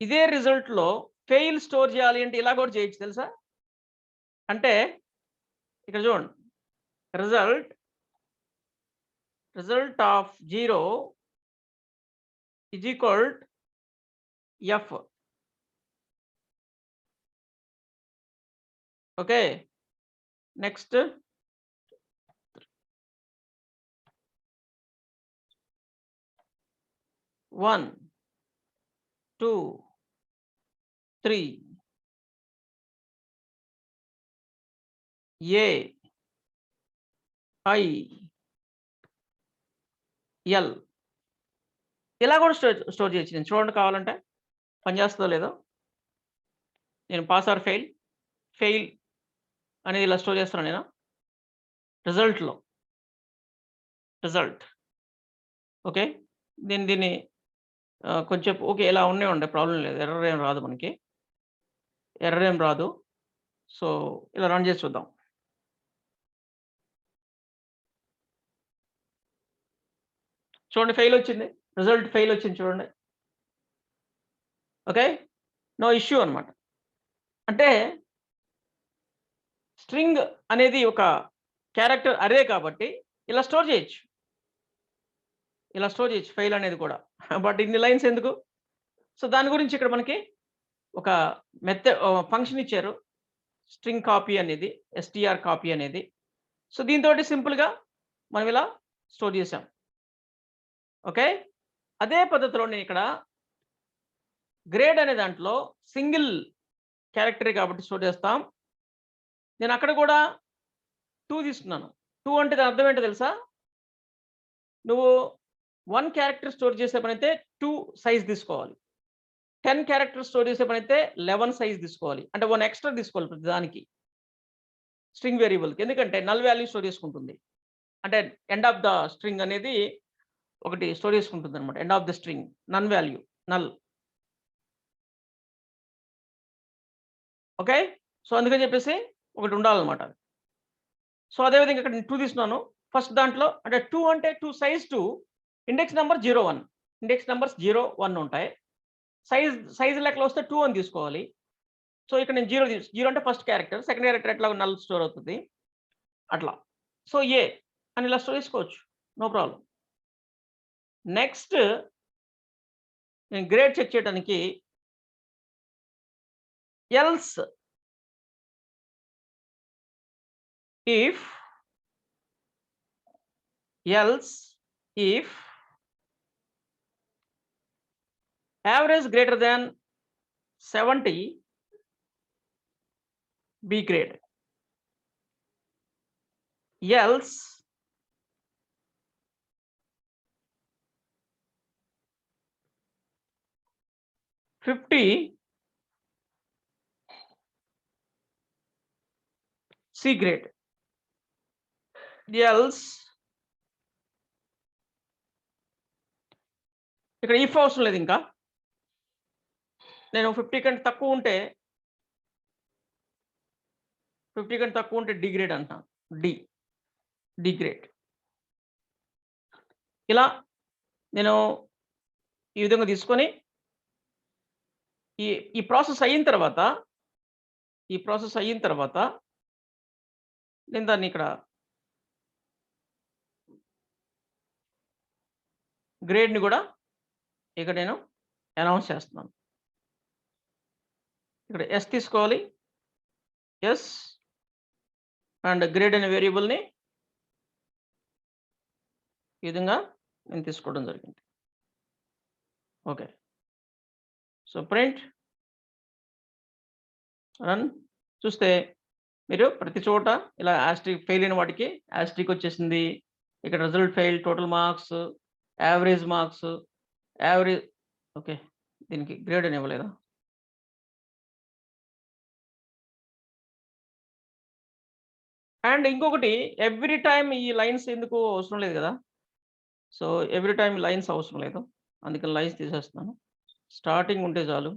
ఇదే రిజల్ట్లో ఫెయిల్ స్టోర్ చేయాలి అంటే ఇలా కూడా చేయొచ్చు తెలుసా అంటే ఇక్కడ చూడండి result of 0 is equal F okay next one 2 3 A I L ఇలా కూడా స్టోర్ చేయొచ్చు నేను చూడండి కావాలంటే పనిచేస్తుందో లేదో నేను పాస్ ఆర్ ఫెయిల్ అనేది ఇలా స్టోర్ చేస్తున్నాను నేను రిజల్ట్ ఓకే దీన్ని కొంచెం ఓకే ఇలా ఉండే ప్రాబ్లం లేదు ఎర్రర్ ఏం రాదు మనకి సో ఇలా రన్ చేసి చూద్దాం చూడండి రిజల్ట్ ఫెయిల్ వచ్చింది చూడండి ఓకే నో ఇష్యూ అనమాట అంటే స్ట్రింగ్ అనేది ఒక క్యారెక్టర్ అరే కాబట్టి ఇలా స్టోర్ చేయొచ్చు ఫెయిల్ అనేది కూడా బట్ ఇన్ని లైన్స్ ఎందుకు సో దాని గురించి ఇక్కడ మనకి ఒక ఫంక్షన్ ఇచ్చారు స్ట్రింగ్ కాపీ అనేది str కాపీ అనేది సో దీంతో సింపుల్గా మనం ఇలా స్టోర్ చేసాం ఓకే అదే పద్ధతిలో నేను ఇక్కడ గ్రేడ్ అనే దాంట్లో సింగిల్ క్యారెక్టరే కాబట్టి స్టోర్ చేస్తాం నేను అక్కడ కూడా 2 తీసుకున్నాను. 2 అంటే దాని అర్థం ఏంటో తెలుసా? నువ్వు 1 క్యారెక్టర్ స్టోర్ చేసే పనైతే 2 సైజ్ తీసుకోవాలి. 10 క్యారెక్టర్ స్టోర్ చేసే పనైతే 11 సైజ్ తీసుకోవాలి. అంటే 1 ఎక్స్ట్రా తీసుకోవాలి ప్రతి దానికి. స్ట్రింగ్ వేరియబుల్‌కి. ఎందుకంటే నల్ వాల్యూ స్టోర్ చేసుకుంటుంది. అంటే ఎండ్ ఆఫ్ ద స్ట్రింగ్ అనేది ఒకటి స్టోర్ చేసుకుంటుందన్నమాట. End of the string null value null. Okay. So, అందుకని చెప్పేసి ఒకటి ఉండాలన్నమాట. సో, అదే విధంగా ఇక్కడ నేను 2 తీసుకున్నాను. ఫస్ట్ దాంట్లో అంటే 2 అంటే 2 size 2 index number 01. Index numbers 0, 1 ఉంటాయి. సైజ్ లెక్కలో వస్తే 2 అని తీసుకోవాలి. సో, ఇక్కడ నేను 0 అంటే ఫస్ట్ క్యారెక్టర్. సెకండ్ క్యారెక్టర్ ఎట్లాగో నల్ స్టోర్ అవుతుంది. అట్లా. సో, ఏ అని ఇలా స్టోర్ చేసుకోవచ్చు. No problem. నెక్స్ట్ నేను గ్రేడ్ చెక్ చేయడానికి else if average greater than 70 B grade, else $50 C grade, else ఇక్కడ ఇఫ్ అవసరం లేదు. ఇంకా నేను 50 కంటే తక్కువ ఉంటే డి గ్రేడ్ అంటాను. D grade. ఇలా నేను ఈ విధంగా తీసుకొని ఈ ప్రాసెస్ అయిన తర్వాత నేను దాన్ని ఇక్కడ గ్రేడ్‌ని కూడా ఇక్కడ నేను అనౌన్స్ చేస్తున్నాను. ఇక్కడ ఎస్ తీసుకోవాలి. ఎస్ అండ్ గ్రేడ్ అనే వేరియబుల్‌ని ఈ విధంగా నేను తీసుకోవడం జరిగింది. ఓకే. సో, ప్రింట్ రన్ చూస్తే మీరు ప్రతి చోట ఇలా యాస్ట్రిక్ ఫెయిల్ అయిన వాటికి యాస్ట్రిక్ వచ్చేసింది. ఇక్కడ result fail, total marks, average marks, average. Okay. దీనికి గ్రేడ్ అని ఇవ్వలేదా? అండ్ ఇంకొకటి ఎవ్రీ టైమ్ ఈ లైన్స్ ఎందుకు అవసరం లేదు కదా. సో, ఎవ్రీ టైమ్ లైన్స్ అవసరం లేదు. అందుకని లైన్స్ తీసేస్తున్నాను. స్టార్టింగ్ ఉంటే చాలు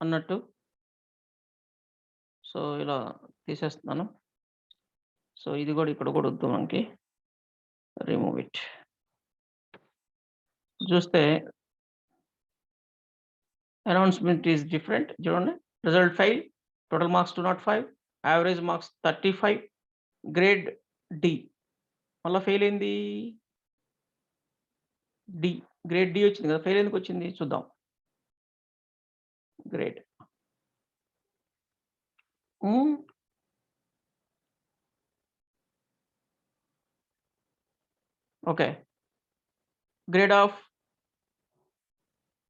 అన్నట్టు. సో, ఇలా తీసేస్తున్నాను. సో, ఇది కూడా ఇక్కడ కూడా వద్దు మనకి. Remove it. చూస్తే అనౌన్స్‌మెంట్ ఈస్ డిఫరెంట్. చూడండి. Result fail, total marks 205, average marks 35, grade D. మళ్ళా ఫెయిల్ అయింది డి. గ్రేడ్ డి వచ్చింది కదా. ఫెయిల్ ఎందుకు వచ్చింది చూద్దాం. Grade okay.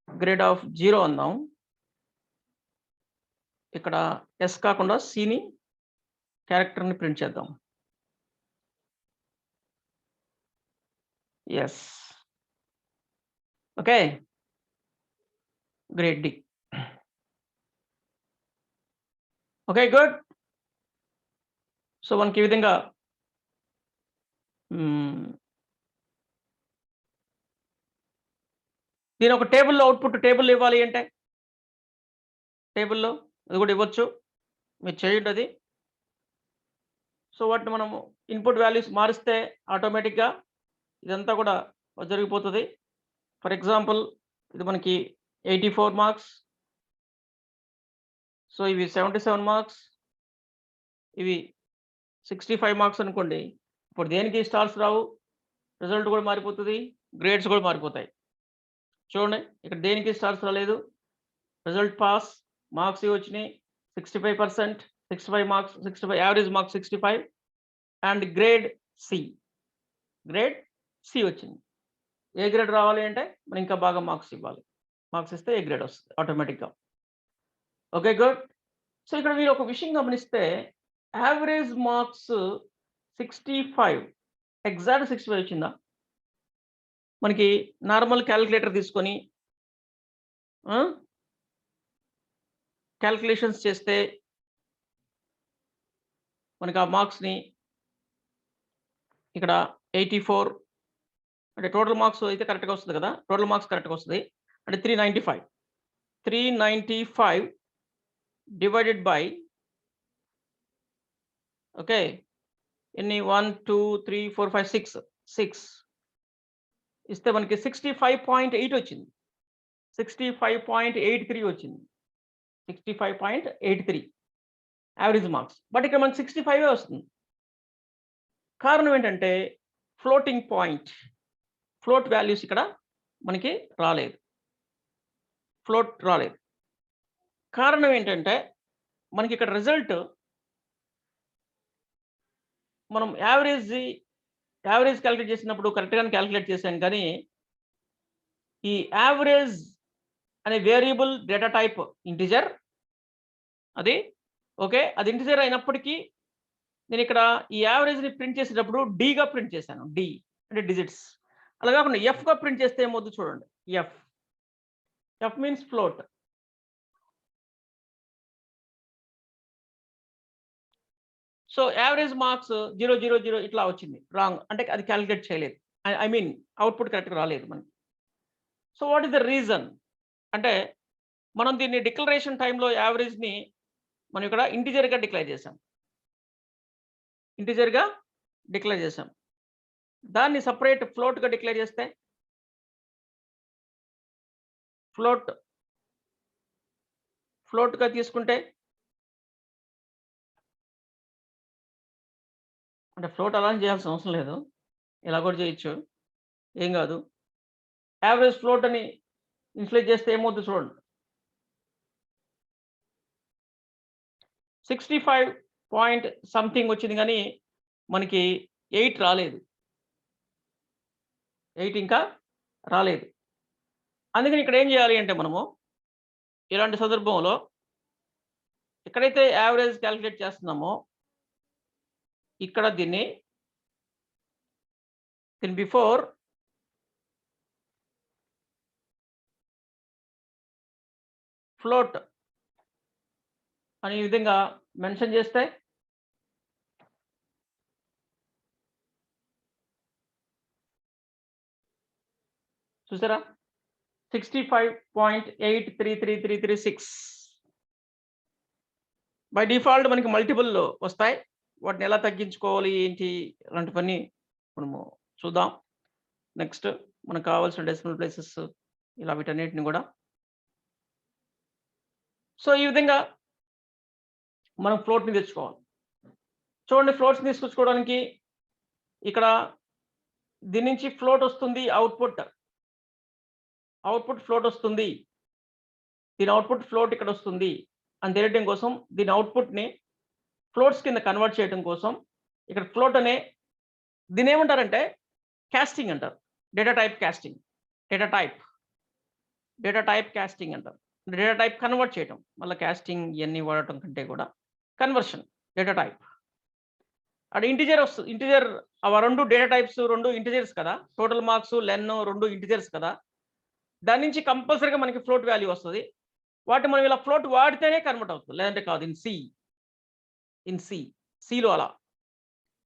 గ్రేడ్ ఆఫ్ 0 అందాం. ఇక్కడ ఎస్ కాకుండా సిని క్యారెక్టర్‌ని ప్రింట్ చేద్దాం. Yes. Okay. Grade D. Okay. Good. So, మనకి ఈ విధంగా దీని ఒక టేబుల్‌లో అవుట్‌పుట్ టేబుల్ ఇవ్వాలి అంటే టేబుల్‌లో అది కూడా ఇవ్వచ్చు. మీరు చేయండి అది. సో, వాటిని మనము ఇన్‌పుట్ వాల్యూస్ మారిస్తే ఆటోమేటిక్‌గా ఇదంతా కూడా జరిగిపోతుంది. ఫర్ ఎగ్జాంపుల్ ఇది మనకి 84 మార్క్స్. సో, ఇవి 77 మార్క్స్. ఇవి 65 మార్క్స్ అనుకోండి. ఇప్పుడు దేనికి స్టార్స్ రావు. రిజల్ట్ కూడా మారిపోతుంది. గ్రేడ్స్ కూడా మారిపోతాయి. చూడండి. ఇక్కడ దేనికి స్టార్స్ రాలేదు. రిజల్ట్ పాస్, మార్క్స్ వచ్చినాయి 65%, 65 marks, 65 average marks 65 and grade C. Grade C వచ్చింది. ఏ గ్రేడ్ రావాలి అంటే మనం ఇంకా బాగా మార్క్స్ ఇవ్వాలి. మార్క్స్ ఇస్తే ఏ గ్రేడ్ వస్తుంది ఆటోమేటిక్‌గా. ఓకే. గుడ్. సో ఇక్కడ మీరు ఒక విషయం గమనిస్తే యావరేజ్ మార్క్స్ 65 ఎగ్జాక్ట్ 65 వచ్చిందా? మనకి నార్మల్ క్యాలిక్యులేటర్ తీసుకొని క్యాలిక్యులేషన్స్ చేస్తే మనకి ఆ మార్క్స్ని ఇక్కడ 84 అంటే టోటల్ మార్క్స్ అయితే కరెక్ట్గా వస్తుంది కదా, టోటల్ మార్క్స్ కరెక్ట్గా వస్తుంది అంటే 395 డివైడెడ్ బై ఓకే ఎన్ని 1 2 3 4 5 6 ఇస్తే మనకి 65.8 వచ్చింది, 65.83 వచ్చింది, 65.83 యావరేజ్ మార్క్స్. బట్ ఇక్కడ మనకి 65 వస్తుంది. కారణం ఏంటంటే ఫ్లోటింగ్ పాయింట్, ఫ్లోట్ వాల్యూస్ ఇక్కడ మనకి రాలేదు, ఫ్లోట్ రాలేదు. కారణం ఏంటంటే మనకి ఇక్కడ రిజల్ట్ మనం యావరేజ్ క్యాలిక్యులేట్ చేసినప్పుడు కరెక్ట్గానే క్యాలిక్యులేట్ చేశాం, కానీ ఈ యావరేజ్ అనే వేరియబుల్ డేటా టైప్ ఇంటిజర్ అది ఓకే, అది ఇంటిజర్ అయినప్పటికీ నేను ఇక్కడ ఈ యావరేజ్ని ప్రింట్ చేసేటప్పుడు డీగా ప్రింట్ చేశాను, డి అంటే డిజిట్స్. అలా కాకుండా ఎఫ్గా ప్రింట్ చేస్తే ఏమవుతుంది చూడండి, F means float. So average marks 000 ఇట్లా వచ్చింది, రాంగ్ అంటే అది క్యాలిక్యులేట్ చేయలేదు, ఐ మీన్ అవుట్పుట్ కరెక్ట్గా రాలేదు మనకి. So what is the reason అంటే మనం దీన్ని డిక్లరేషన్ టైంలో యావరేజ్ని మనం ఇక్కడ ఇంటిజర్గా డిక్లేర్ చేసాం, దాన్ని సపరేట్ ఫ్లోట్గా డిక్లేర్ చేస్తే ఫ్లోట్గా తీసుకుంటే అంటే ఫ్లోట్ అలా చేయాల్సిన అవసరం లేదు, ఇలా కూడా చేయొచ్చు, ఏం కాదు. యావరేజ్ ఫ్లోట్ అని ఇన్ఫ్లేట్ చేస్తే ఏమవుతుంది చూడండి, 65 పాయింట్ సంథింగ్ వచ్చింది, కానీ మనకి 8 రాలేదు, 8 ఇంకా రాలేదు. అందుకని ఇక్కడ ఏం చేయాలి అంటే మనము ఇలాంటి సందర్భంలో ఎక్కడైతే యావరేజ్ క్యాలిక్యులేట్ చేస్తున్నామో ఇక్కడ దీన్ని బిఫోర్ ఫ్లోట్ అనే విధంగా మెన్షన్ చేస్తే చూసారా 65.833336 బై డిఫాల్ట్ మనకి మల్టిపుల్ వస్తాయి. వాటిని ఎలా తగ్గించుకోవాలి ఏంటి అలాంటివన్నీ మనము చూద్దాం. నెక్స్ట్ మనకు కావాల్సిన డెసిమల్ ప్లేసెస్ ఇలా వీటన్నిటిని కూడా. సో ఈ విధంగా మనం ఫ్లోట్ని తెచ్చుకోవాలి. చూడండి, ఫ్లోట్స్ని తీసుకొచ్చుకోవడానికి ఇక్కడ దీని నుంచి ఫ్లోట్ వస్తుంది, అవుట్పుట్ ఫ్లోట్ వస్తుంది, దీని అవుట్పుట్ ఫ్లోట్ ఇక్కడ వస్తుంది అని తెలియడం కోసం దీని అవుట్పుట్ని ఫ్లోట్స్ కింద కన్వర్ట్ చేయడం కోసం ఇక్కడ ఫ్లోట్ అనే దీని ఏమంటారంటే కాస్టింగ్ అంటారు, డేటా టైప్ కాస్టింగ్ అంటారు. డేటా టైప్ కన్వర్ట్ చేయటం, మళ్ళీ కాస్టింగ్ ఇవన్నీ వాడటం కంటే కూడా కన్వర్షన్ డేటా టైప్. అక్కడ ఇంటిజర్ వస్తుంది, ఇంటిజర్ అవి రెండు డేటా టైప్స్ రెండు ఇంటిజర్స్ కదా, టోటల్ మార్క్స్ లెన్ రెండు ఇంటిజర్స్ కదా, దాని నుంచి కంపల్సరీగా మనకి ఫ్లోట్ వాల్యూ వస్తుంది. వాటి మనం ఇలా ఫ్లోట్ వాడితేనే కన్వర్ట్ అవుతుంది, లేదంటే కాదు. సిలో అలా,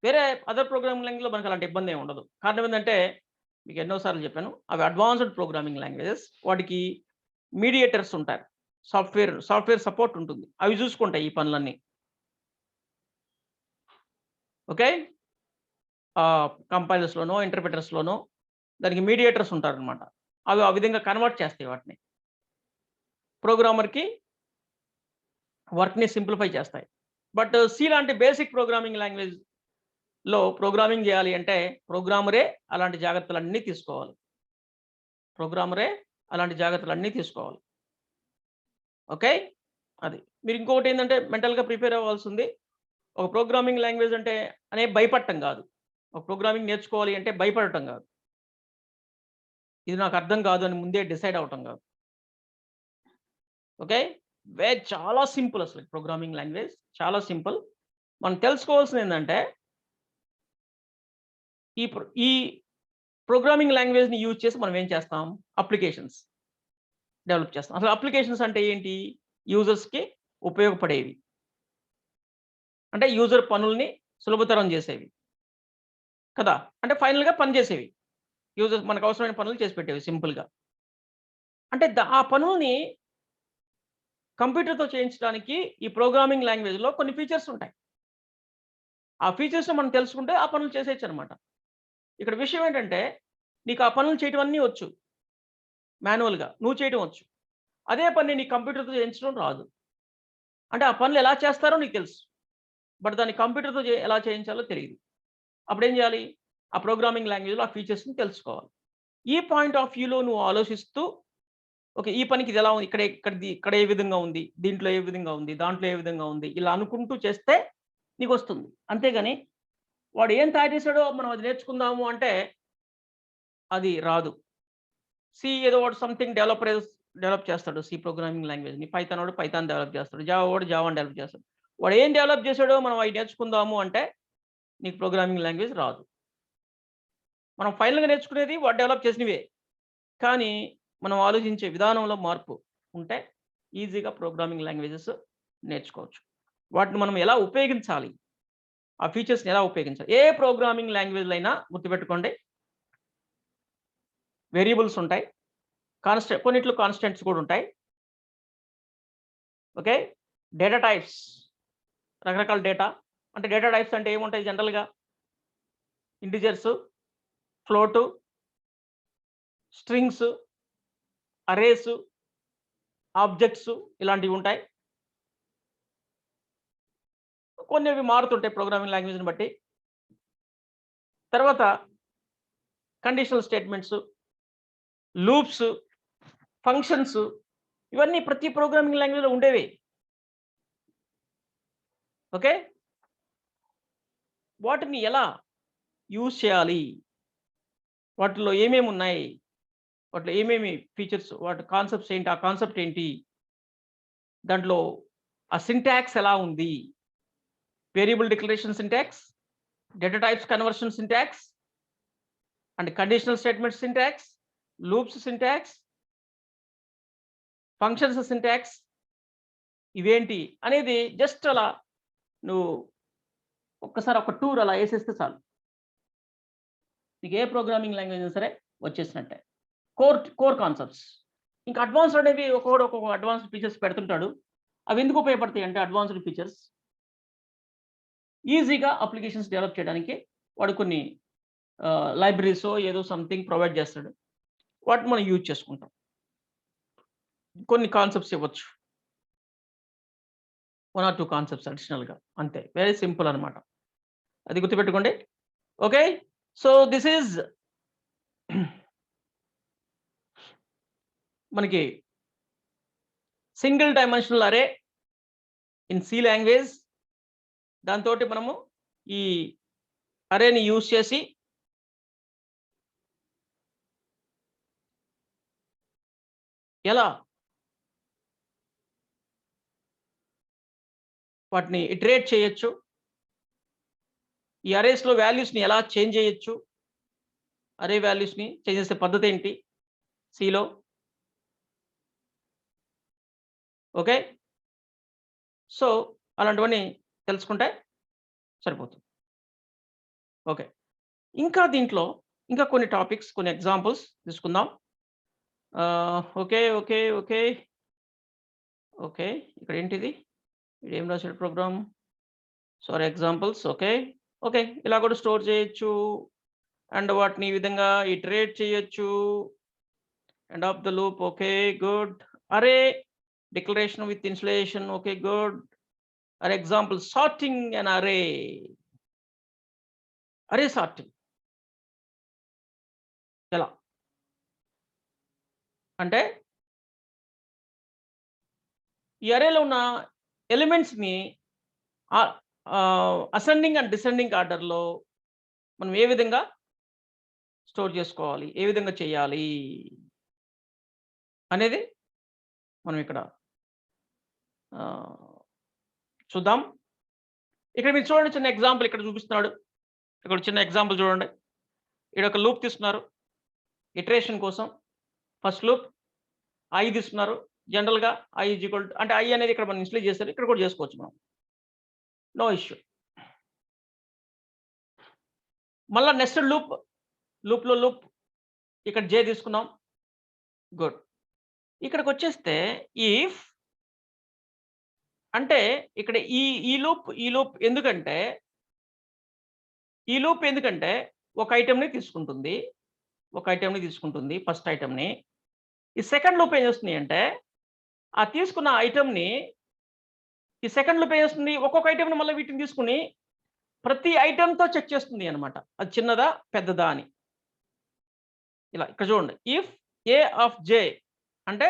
వేరే అదర్ ప్రోగ్రామింగ్ లాంగ్వేజ్లో మనకు అలాంటి ఇబ్బంది ఏమి ఉండదు. కారణం ఏంటంటే మీకు ఎన్నోసార్లు చెప్పాను, అవి అడ్వాన్స్డ్ ప్రోగ్రామింగ్ లాంగ్వేజెస్, వాటికి మీడియేటర్స్ ఉంటారు, సాఫ్ట్వేర్ సపోర్ట్ ఉంటుంది, అవి చూసుకుంటాయి ఈ పనులన్నీ. ఓకే, కంపైలర్స్లోనో ఇంటర్ప్రిటర్స్లోనో దానికి మీడియేటర్స్ ఉంటారనమాట, అవి ఆ విధంగా కన్వర్ట్ చేస్తాయి వాటిని, ప్రోగ్రామర్కి వర్క్ని సింప్లిఫై చేస్తాయి. బట్ సి లాంటి బేసిక్ ప్రోగ్రామింగ్ లాంగ్వేజ్లో ప్రోగ్రామింగ్ చేయాలి అంటే ప్రోగ్రామరే అలాంటి జాగ్రత్తలన్నీ తీసుకోవాలి. ఓకే, అది మీరు ఇంకొకటి ఏంటంటే మెంటల్గా ప్రిపేర్ అవ్వాల్సి ఉంది. ఒక ప్రోగ్రామింగ్ లాంగ్వేజ్ అంటే భయపడటం కాదు, ఒక ప్రోగ్రామింగ్ నేర్చుకోవాలి అంటే భయపడటం కాదు, ఇది నాకు అర్థం కాదు అని ముందే డిసైడ్ అవటం కాదు. ఓకే, చాలా సింపుల్ అసలు ప్రోగ్రామింగ్ లాంగ్వేజ్ చాలా సింపుల్. మనం తెలుసుకోవాల్సింది ఏంటంటే ఈ ప్రోగ్రామింగ్ లాంగ్వేజ్‌ని యూజ్ చేసి మనం ఏం చేస్తాం? అప్లికేషన్స్ డెవలప్ చేస్తాం. అసలు అప్లికేషన్స్ అంటే ఏంటి? యూజర్స్‌కి ఉపయోగపడేవి. అంటే యూజర్ పనుల్ని సులభతరం చేసేవి. కదా! అంటే ఫైనల్‌గా పని చేసేవి. యూజర్స్ మనకు అవసరమైన పనులు చేసి పెట్టేవి సింపుల్‌గా. అంటే ఆ పనుల్ని కంప్యూటర్‌తో చేయించడానికి ఈ ప్రోగ్రామింగ్ లాంగ్వేజ్‌లో కొన్ని ఫీచర్స్ ఉంటాయి. ఆ ఫీచర్స్‌ని మనం తెలుసుకుంటే ఆ పనులు చేసేయొచ్చనమాట. ఇక్కడ విషయం ఏంటంటే నీకు ఆ పనులు చేయటం అన్నీ వచ్చు. మాన్యువల్‌గా నువ్వు చేయటం వచ్చు. అదే పని నీకు కంప్యూటర్‌తో చేయించడం రాదు. అంటే ఆ పనులు ఎలా చేస్తారో నీకు తెలుసు. బట్ దాన్ని కంప్యూటర్‌తో ఎలా చేయించాలో తెలీదు. అప్పుడేం చేయాలి? ఆ ప్రోగ్రామింగ్ లాంగ్వేజ్‌లో ఆ ఫీచర్స్‌ని తెలుసుకోవాలి. ఈ పాయింట్ ఆఫ్ వ్యూలో నువ్వు ఆలోచిస్తూ ఓకే. ఈ పనికి ఇది ఎలా ఉంది? ఇక్కడ ఏ విధంగా ఉంది? దీంట్లో ఏ విధంగా ఉంది? దాంట్లో ఏ విధంగా ఉంది? ఇలా అనుకుంటూ చేస్తే నీకొస్తుంది. అంతేగాని వాడు ఏం తయారు చేసాడో మనం అది నేర్చుకుందాము అంటే అది రాదు. ఏదో వాడు సంథింగ్ డెవలప్ చేస్తాడు ప్రోగ్రామింగ్ లాంగ్వేజ్‌ని. పైథాన్ వాడు పైథాన్ డెవలప్ చేస్తాడు. జావా వాడు జావాని డెవలప్ చేస్తాడు. వాడు ఏం డెవలప్ చేసాడో మనం అయి నేర్చుకుందాము అంటే నీకు ప్రోగ్రామింగ్ లాంగ్వేజ్ రాదు. మనం ఫైనల్‌గా నేర్చుకునేది వాడు డెవలప్ చేసినవే. కానీ మనం ఆలోచించే విధానంలో మార్పు ఉంటే ఈజీగా ప్రోగ్రామింగ్ లాంగ్వేజెస్ నేర్చుకోవచ్చు. వాటిని మనం ఎలా ఉపయోగించాలి? ఆ ఫీచర్స్‌ని ఎలా ఉపయోగించాలి? ఏ ప్రోగ్రామింగ్ లాంగ్వేజ్‌లో అయినా గుర్తుపెట్టుకోండి వేరియబుల్స్ ఉంటాయి. కొన్నిట్లో కాన్స్టెంట్స్ కూడా ఉంటాయి. ఓకే. డేటా టైప్స్ రకరకాల డేటా. అంటే డేటా టైప్స్ అంటే ఏముంటాయి జనరల్‌గా? Integers, float, strings, arrays, objects ఇలాంటివి ఉంటాయి. కొన్ని అవి మారుతుంటాయి ప్రోగ్రామింగ్ లాంగ్వేజ్‌ని బట్టి. తర్వాత కండిషనల్ స్టేట్మెంట్స్, లూప్స్, ఫంక్షన్స్ ఇవన్నీ ప్రతి ప్రోగ్రామింగ్ లాంగ్వేజ్‌లో ఉండేవే. ఓకే. వాటిని ఎలా యూజ్ చేయాలి? వాటిలో ఏమేమి ఉన్నాయి? వాటిలో ఏమేమి ఫీచర్స్ వాటి కాన్సెప్ట్స్ ఏంటి? ఆ కాన్సెప్ట్ ఏంటి? దాంట్లో ఆ సింటాక్స్ ఎలా ఉంది? Variable declaration syntax, data types conversion syntax and conditional statement syntax, loops syntax, functions syntax ఇవేంటి అనేది జస్ట్ అలా నువ్వు ఒక్కసారి ఒక టూర్ అలా ఏసేస్తే చాలు. నీకు ఏ ప్రోగ్రామింగ్ లాంగ్వేజ్ అయినా సరే వచ్చేసినట్టే. Core concepts. ఇంకా అడ్వాన్స్డ్ అనేవి ఒక్కొక్క అడ్వాన్స్డ్ ఫీచర్స్ పెడుతుంటాడు. అవి ఎందుకు ఉపయోగపడతాయి అంటే అడ్వాన్స్డ్ ఫీచర్స్ ఈజీగా అప్లికేషన్స్ డెవలప్ చేయడానికి వాడు కొన్ని లైబ్రరీసో ఏదో సంథింగ్ ప్రొవైడ్ చేస్తాడు. వాటిని మనం యూజ్ చేసుకుంటాం. కొన్ని కాన్సెప్ట్స్ ఇవ్వచ్చు. 1 ఆర్ 2 కాన్సెప్ట్స్ అడిషనల్‌గా అంతే. వెరీ సింపుల్ అన్నమాట. అది గుర్తుపెట్టుకోండి. ఓకే. సో దిస్ ఈజ్ మనకి single dimensional array in C language. దాంతోటి మనము ఈ అరేని యూజ్ చేసి ఎలా వాటిని ఇటరేట్ చేయొచ్చు. ఈ అరేస్‌లో వాల్యూస్‌ని ఎలా చేంజ్ చేయొచ్చు. అరే వాల్యూస్‌ని చేంజ్ చేసే పద్ధతి ఏంటి సిలో. ఓకే. సో అలాంటివన్నీ తెలుసుకుంటే సరిపోతుంది. ఓకే. ఇంకా దీంట్లో ఇంకా కొన్ని టాపిక్స్, కొన్ని ఎగ్జాంపుల్స్ తీసుకుందాం. ఓకే. ఓకే. ఓకే. ఓకే. ఇక్కడేంటిది? ఈడేం రాసాడు program? Sorry examples. Okay. Okay. ఇలా కూడా స్టోర్ చేయొచ్చు. అండ్ వాటిని ఈ విధంగా ఇటరేట్ చేయొచ్చు. End of the loop. Okay. Good. Array declaration with installation. Okay. Good. Or example sorting N array. Array sorting ఎలా? అంటే ఈ అరేలో ఉన్న ఎలిమెంట్స్‌ని అసెండింగ్ అండ్ డిసెండింగ్ ఆర్డర్‌లో మనం ఏ విధంగా స్టోర్ చేసుకోవాలి? ఏ విధంగా చేయాలి? అనేది మనం ఇక్కడ చూద్దాం. ఇక్కడ మీరు చూడండి, చిన్న ఎగ్జాంపుల్ ఇక్కడ చూపిస్తున్నాడు. ఇక్కడ చిన్న ఎగ్జాంపుల్ చూడండి. ఇక్కడ ఒక లూప్ తీసుకున్నారు ఇటరేషన్ కోసం. ఫస్ట్ లూప్ I తీసుకున్నారు. జనరల్‌గా I ఈజ్ ఈక్వల్ టు, అంటే I అనేది ఇక్కడ మనం ఇనిషియలైజ్ చేశారు. ఇక్కడ కూడా చేసుకోవచ్చు మనం. No issue. మళ్ళా నెక్స్ట్ లూప్‌లో లూప్ ఇక్కడ J తీసుకున్నాం. గుడ్. ఇక్కడికొచ్చేస్తే ఇఫ్ అంటే ఇక్కడ ఈ లూప్ ఎందుకంటే ఒక ఐటెమ్‌ని తీసుకుంటుంది. ఫస్ట్ ఐటెమ్‌ని. ఈ సెకండ్ లూప్ ఏం చేస్తుంది అంటే ఆ తీసుకున్న ఐటెమ్‌ని ఈ సెకండ్ లూప్ ఏం చేస్తుంది, ఒక్కొక్క ఐటెమ్‌ని మళ్ళీ వీటిని తీసుకొని ప్రతి ఐటెమ్‌తో చెక్ చేస్తుంది అన్నమాట. అది చిన్నదా పెద్దదా అని. ఇలా ఇక్కడ చూడండి. ఇఫ్ A ఆఫ్ J అంటే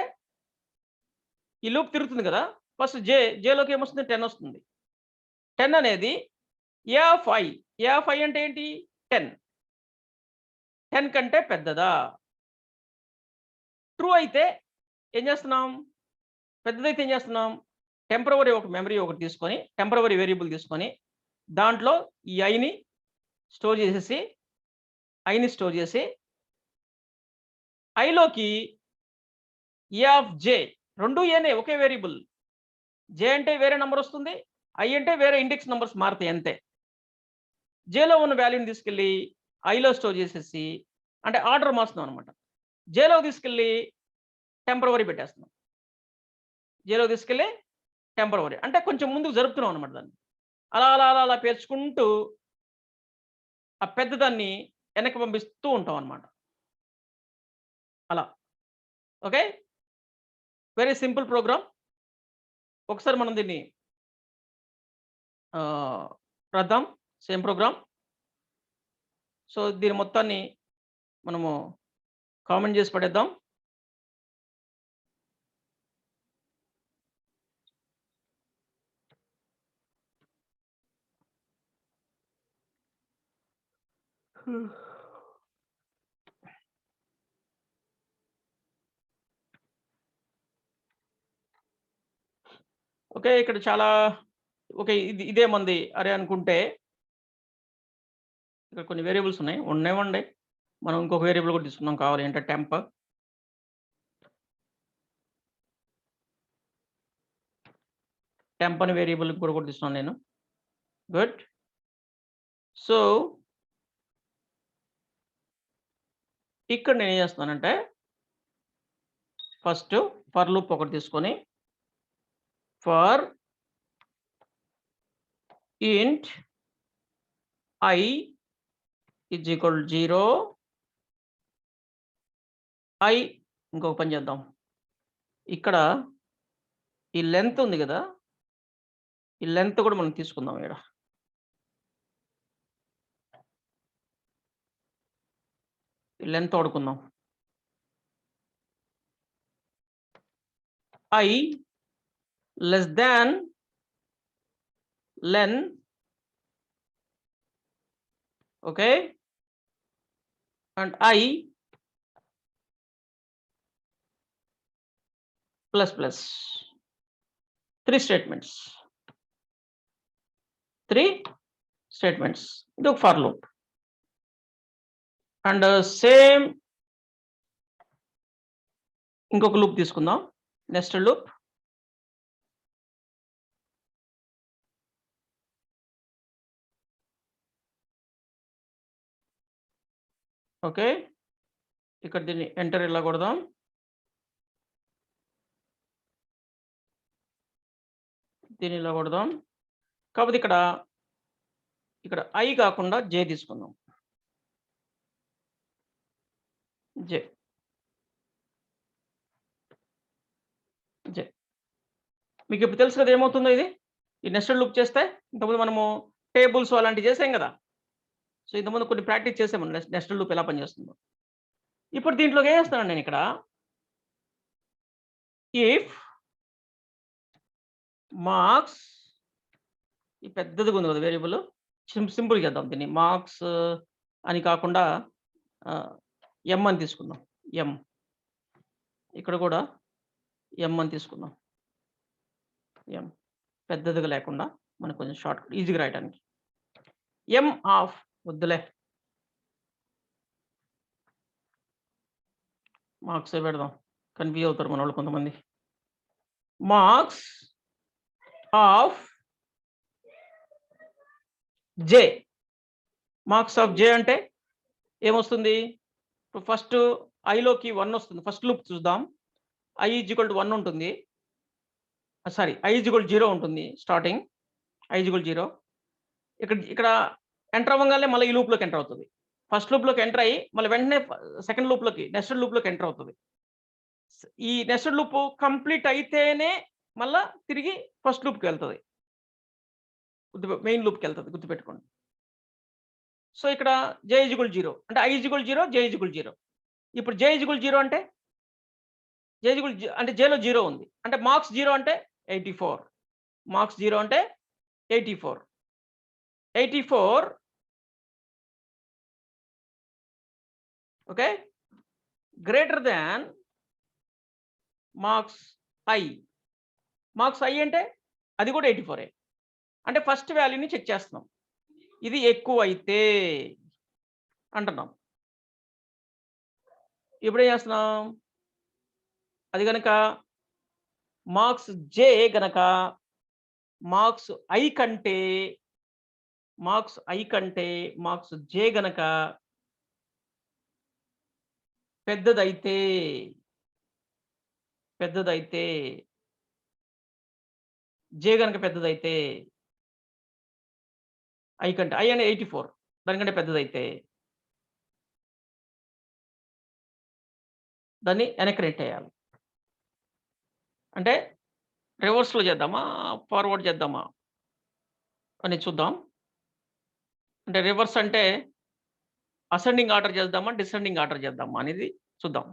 ఈ లూప్ తిరుగుతుంది కదా. ఫస్ట్ జేలోకి ఏమొస్తుంది, 10 వస్తుంది. 10 అనేది A ఆఫ్ I అంటే ఏంటి, 10 కంటే పెద్దదా. ట్రూ అయితే ఏం చేస్తున్నాం, పెద్దదైతే ఏం చేస్తున్నాం, టెంపరవరీ ఒక మెమరీ ఒకటి తీసుకొని, టెంపరవరీ వేరియబుల్ తీసుకొని దాంట్లో ఈ ఐని స్టోర్ చేసి ఐలోకి A ఆఫ్ J, రెండు ఏనే, ఒకే వేరియబుల్. J అంటే వేరే నంబర్ వస్తుంది, I అంటే వేరే ఇండెక్స్ నంబర్స్ మారుతాయి అంతే. Jలో ఉన్న వాల్యూని తీసుకెళ్ళి Iలో స్టోర్ చేసేసి, అంటే ఆర్డర్ మార్చుతున్నాం అనమాట. Jలో తీసుకెళ్ళి టెంపరవరీ పెట్టేస్తున్నాం. అంటే కొంచెం ముందుకు జరుపుతున్నాం అనమాట దాన్ని. అలా పేర్చుకుంటూ ఆ పెద్దదాన్ని వెనక్కి పంపిస్తూ ఉంటాం అనమాట. అలా. Okay, very simple program. ఒకసారి మనం దీన్ని రాద్దాం. Same programme. సో దీని మొత్తాన్ని మనము కామెంట్ చేసి పడేద్దాం. ఓకే, ఇక్కడ చాలా ఓకే, ఇదే మంది అరే అనుకుంటే ఇక్కడ కొన్ని వేరియబుల్స్ ఉన్నాయండి. మనం ఇంకొక వేరియబుల్ కూడా తీసుకుందాం కావాలి అంటే టెంప్ అని వేరియబుల్ కూడా తీసుకున్నాను నేను. గుడ్. సో ఇక్కడ నేను ఏం చేస్తున్నానంటే ఫస్ట్ ఫర్ లూప్ ఒకటి తీసుకొని ఫర్ ఇంట్ I ఈజ్ ఈక్వల్ 0, I ఇంకొక పని చేద్దాం. ఇక్కడ ఈ లెంత్ ఉంది కదా, ఈ లెంత్ కూడా మనం తీసుకుందాం. ఇక్కడ ఈ length వాడుకుందాం. I less than len, okay, and I plus plus. 3 statements. ఇది ఒక ఫర్ లూప్. అండ్ సేమ్ ఇంకొక లూప్ తీసుకుందాం, నెస్టెడ్ లూప్. ఓకే, ఇక్కడ దీన్ని ఎంటర్ ఇలా కొడదాం. దీన్ని ఇలా కొడదాం. కాకపోతే ఇక్కడ I కాకుండా J తీసుకుందాం. J మీకు ఇప్పుడు తెలుసు కదా ఏమవుతుందో ఇది. ఈ నెస్టెడ్ లూప్ చేస్తే ఇంతకుముందు మనము టేబుల్స్ అలాంటివి చేసాం కదా. సో ఇంతకుముందు కొన్ని ప్రాక్టీస్ చేసాము నెస్టెడ్ లూప్ ఎలా పనిచేస్తుందో. ఇప్పుడు దీంట్లోకి ఏం చేస్తున్నాను నేను ఇక్కడ, ఇఫ్ మార్క్స్, ఈ పెద్దదిగా ఉంది కదా వేరియబుల్, సింపుల్ చేద్దాం దీన్ని. మార్క్స్ అని కాకుండా M అని తీసుకుందాం. ఇక్కడ కూడా M అని తీసుకుందాం. ఎం పెద్దదిగా లేకుండా మనకు కొంచెం షార్ట్ ఈజీగా రాయడానికి. ఎం ఆఫ్ వద్దులే, మార్క్సే పెడదాం, కన్ఫ్యూజ్ అవుతారు మన వాళ్ళు కొంతమంది. Marks of J, marks of J అంటే ఏమొస్తుంది? ఫస్ట్ ఐలోకి 1 వస్తుంది. ఫస్ట్ లూప్ చూద్దాం. I = 1 ఉంటుంది. సారీ, I = 0 ఉంటుంది స్టార్టింగ్. I = 0. ఇక్కడ ఎంటర్ అవ్వంగానే మళ్ళీ ఈ లూప్‌లోకి ఎంటర్ అవుతది. ఫస్ట్ లూప్‌లోకి ఎంటర్ అయ్యి మళ్ళీ వెంటనే సెకండ్ లూప్‌లోకి, నెస్టెడ్ లూప్‌లోకి ఎంటర్ అవుతది. ఈ నెస్టెడ్ లూప్ కంప్లీట్ అయితేనే మళ్ళా తిరిగి ఫస్ట్ లూప్‌కి వెళ్తది. మెయిన్ లూప్‌కి వెళ్తది, గుర్తుపెట్టుకోండి. సో ఇక్కడ j = 0 అంటే I = 0, j = 0. ఇప్పుడు j = 0 అంటే అంటే jలో 0 ఉంది. అంటే మార్క్స్ 0 అంటే 84. మార్క్స్ 0 అంటే 84. 84 okay, greater than marks I. Marks I అంటే అది కూడా 84. అంటే ఫస్ట్ వాల్యూని చెక్ చేస్తున్నాం. ఇది ఎక్కువైతే అంటున్నాం. ఇప్పుడు ఏం చేస్తున్నాం? అది గనక మార్క్స్ జే గనక మార్క్స్ I కంటే మార్క్స్ జే గనక పెద్దదైతే జే గనక పెద్దదైతే I కంటే, I అంటే 84 దానికంటే పెద్దదైతే దాన్ని వెనక్కి నెట్టేయాలి. అంటే రివర్స్‌లో చేద్దామా? ఫార్వర్డ్ చేద్దామా? అనేది చూద్దాం. అంటే రివర్స్ అంటే అసెండింగ్ ఆర్డర్ చేద్దామా? డిసెండింగ్ ఆర్డర్ చేద్దామా అనేది చూద్దాం.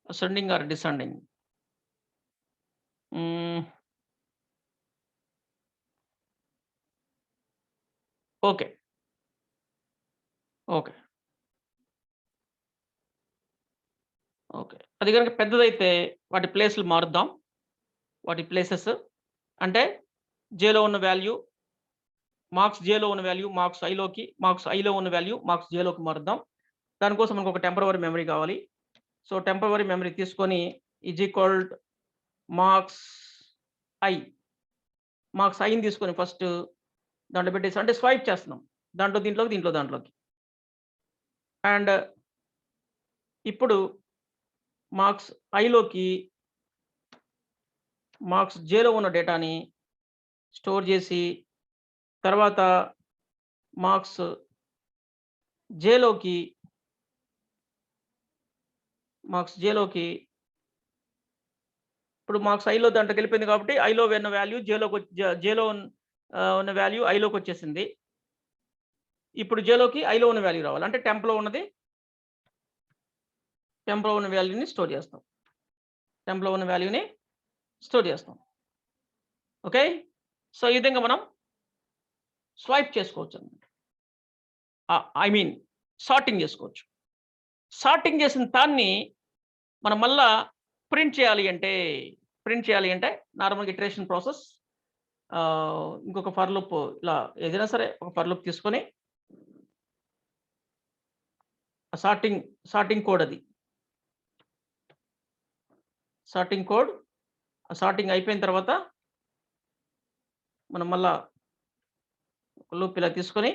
Ascending are descending? Okay. Okay. Okay. అది గనుక పెద్దదైతే వాటి ప్లేస్‌లు మారుద్దాం. వాటి ప్లేసెస్ అంటే జేలో ఉన్న వాల్యూ, మార్క్స్ జేలో ఉన్న వాల్యూ మార్క్స్ ఐలోకి, మార్క్స్ ఐలో ఉన్న వాల్యూ మార్క్స్ జేలోకి మారుద్దాం. దానికోసం మనకు ఒక టెంపరరీ మెమరీ కావాలి. సో టెంపరరీ మెమరీ తీసుకొని = మార్క్స్ ఐ. మార్క్స్ ఐని తీసుకొని ఫస్ట్ దాంట్లో పెట్టేసి అంటే స్వైప్ చేస్తున్నాం. దీంట్లోకి. అండ్ ఇప్పుడు మార్క్స్ ఐలోకి మార్క్స్ జేలో ఉన్న డేటాని స్టోర్ చేసి తర్వాత మార్క్స్ జేలోకి ఇప్పుడు మార్క్స్ ఐలో దాంట్లోకి వెళ్ళిపోయింది కాబట్టి ఐలో ఉన్న వాల్యూ జేలో ఉన్న వాల్యూ ఐలోకి వచ్చేసింది. ఇప్పుడు జేలోకి ఐలో ఉన్న వాల్యూ రావాలి. అంటే టెంప్లో ఉన్న వాల్యూని స్టోర్ చేస్తాం. ఓకే. సో ఈ విధంగా మనం స్వైప్ చేసుకోవచ్చు అన్నమాట. ఐ మీన్ సార్టింగ్ చేసుకోవచ్చు. సార్టింగ్ చేసిన దాన్ని మనం మళ్ళా ప్రింట్ చేయాలి అంటే నార్మల్‌గా ఇటరేషన్ ప్రాసెస్, ఇంకొక ఫర్ లూప్, ఇలా ఏదైనా సరే ఒక ఫర్ లూప్ తీసుకొని సార్టింగ్ కోడ్ అది. సార్టింగ్ అయిపోయిన తర్వాత మనం మళ్ళా ఒక లూప్ ఇలా తీసుకొని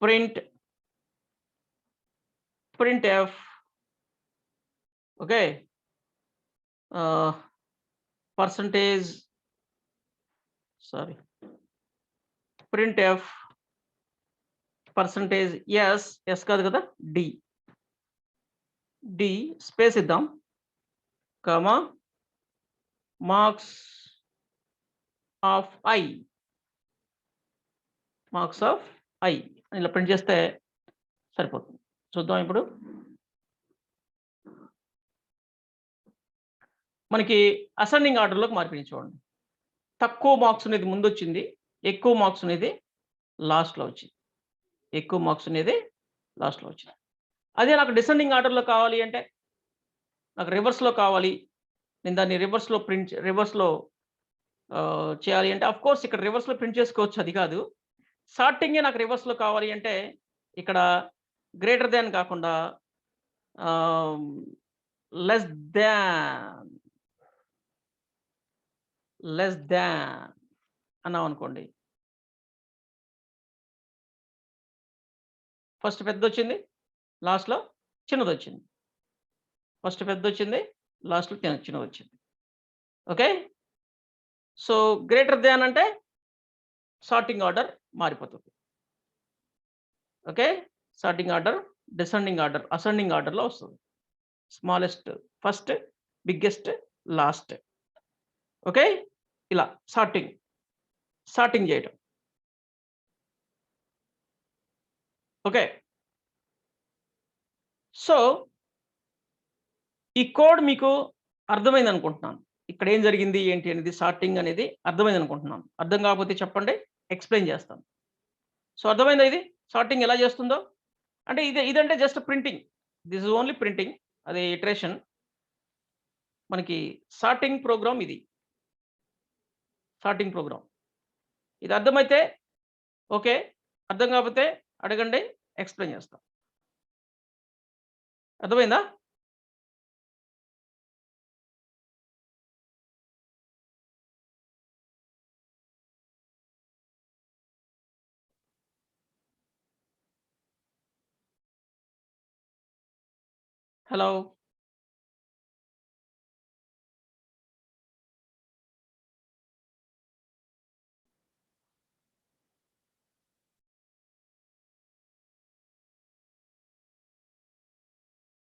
printf ఓకే, printf %s కాదు కదా, d స్పేస్ ఇద్దాం, కామా మార్క్స్ ఆఫ్ I ఇలా ప్రింట్ చేస్తే సరిపోతుంది. చూద్దాం ఇప్పుడు. మనకి అసెండింగ్ ఆర్డర్‌లోకి మార్పింది చూడండి. తక్కువ మార్క్స్ అనేది ముందొచ్చింది, ఎక్కువ మార్క్స్ అనేది లాస్ట్‌లో వచ్చింది. అదే నాకు డిసెండింగ్ ఆర్డర్‌లో కావాలి అంటే, నాకు రివర్స్‌లో కావాలి నేను దాన్ని రివర్స్‌లో చేయాలి అంటే ఆఫ్‌కోర్స్ ఇక్కడ రివర్స్‌లో ప్రింట్ చేసుకోవచ్చు, అది కాదు. సార్టింగే నాకు రివర్స్‌లో కావాలి అంటే ఇక్కడ గ్రేటర్ థాన్ కాకుండా ah, less than, less than అన్నామనుకోండి. ఫస్ట్ పెద్దొచ్చింది, లాస్ట్‌లో చిన్నదొచ్చింది. ఫస్ట్ పెద్దొచ్చింది, లాస్ట్‌లో చిన్నదొచ్చింది. ఓకే. సో, గ్రేటర్ థాన్ అంటే సార్టింగ్ ఆర్డర్ మారిపోతుంది. Okay. Sorting order, descending order, ascending ఆర్డర్‌లో వస్తది. Smallest first, biggest last. Okay. ఇలా సార్టింగ్ చేయటం. ఓకే. సో, ఈ కోడ్ మీకు అర్థమైందనుకుంటున్నాను. ఇక్కడ ఏం జరిగింది, ఏంటి అనేది సార్టింగ్ అనేది అర్థమైందనుకుంటున్నాను. అర్థం కాకపోతే చెప్పండి, ఎక్స్‌ప్లెయిన్ చేస్తాను. సో, అర్థమైందా ఇది? సార్టింగ్ ఎలా చేస్తుందో? అంటే ఇదంటే just printing. This is only printing. అది ఇటరేషన్. మనకి సార్టింగ్ ప్రోగ్రామ్ ఇది. Sorting program. ఇది అర్థమైతే ఓకే. అర్థం కాకపోతే అడగండి, ఎక్స్‌ప్లెయిన్ చేస్తా. అర్థమైందా? హలో!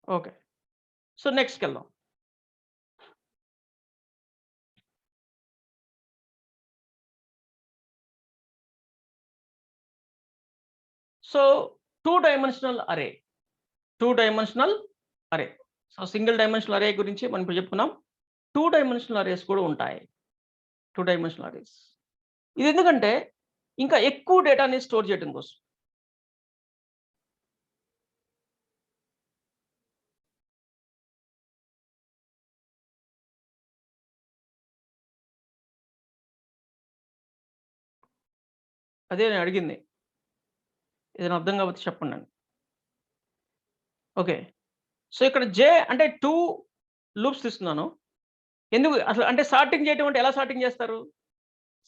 ఓకే. సో, నెక్స్ట్‌కెళ్దాం. So, 2 dimensional array. 2 డైమెన్షనల్ అరే. సో, సింగిల్ డైమెన్షనల్ అరే గురించి మనం ఇప్పుడు చెప్పుకున్నాం. 2 డైమెన్షనల్ అరేస్ కూడా ఉంటాయి. 2 డైమెన్షనల్ అరేస్. ఇదెందుకంటే ఇంకా ఎక్కువ డేటాని స్టోర్ చేయడం కోసం. అదే నేను అడిగింది. ఏదైనా అర్థం కాకపోతే చెప్పండండి. ఓకే. సో, ఇక్కడ అంటే 2 లూప్స్ తీసుకున్నాను. ఎందుకు అసలు అంటే సార్టింగ్ చేయటం అంటే ఎలా సార్టింగ్ చేస్తారు?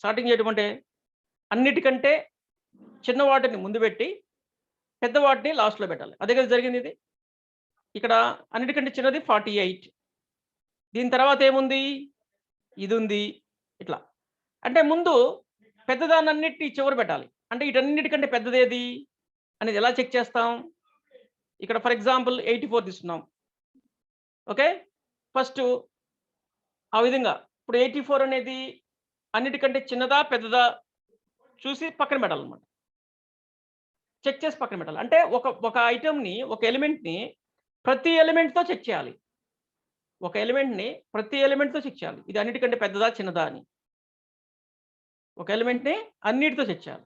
సార్టింగ్ చేయటం అంటే అన్నిటికంటే చిన్న వాటిని ముందు పెట్టి, పెద్ద వాటిని లాస్ట్‌లో పెట్టాలి. అదే కదా జరిగిందిది. ఇక్కడ అన్నిటికంటే చిన్నది 48. దీని తర్వాత ఏముంది? ఇదుంది. ఇట్లా. అంటే ముందు పెద్దదాన్నన్నిటిని చివర పెట్టాలి. అంటే వీటన్నిటికంటే పెద్దదేది అనేది ఎలా చెక్ చేస్తాం? ఇక్కడ ఫర్ ఎగ్జాంపుల్ 84 తీసుకున్నాం. ఓకే. ఫస్టు ఆ విధంగా ఇప్పుడు 84 అనేది అన్నిటికంటే చిన్నదా? పెద్దదా? చూసి పక్కన పెట్టాలన్నమాట. చెక్ చేసి పక్కన పెట్టాలి. అంటే ఒక ఐటెమ్‌ని, ఒక ఎలిమెంట్‌ని ప్రతి ఎలిమెంట్‌తో చెక్ చేయాలి. ఒక ఎలిమెంట్‌ని ప్రతి ఎలిమెంట్‌తో చెక్ చేయాలి. ఇది అన్నిటికంటే పెద్దదా? చిన్నదా? అని. ఒక ఎలిమెంట్‌ని అన్నిటితో చెక్ చేయాలి.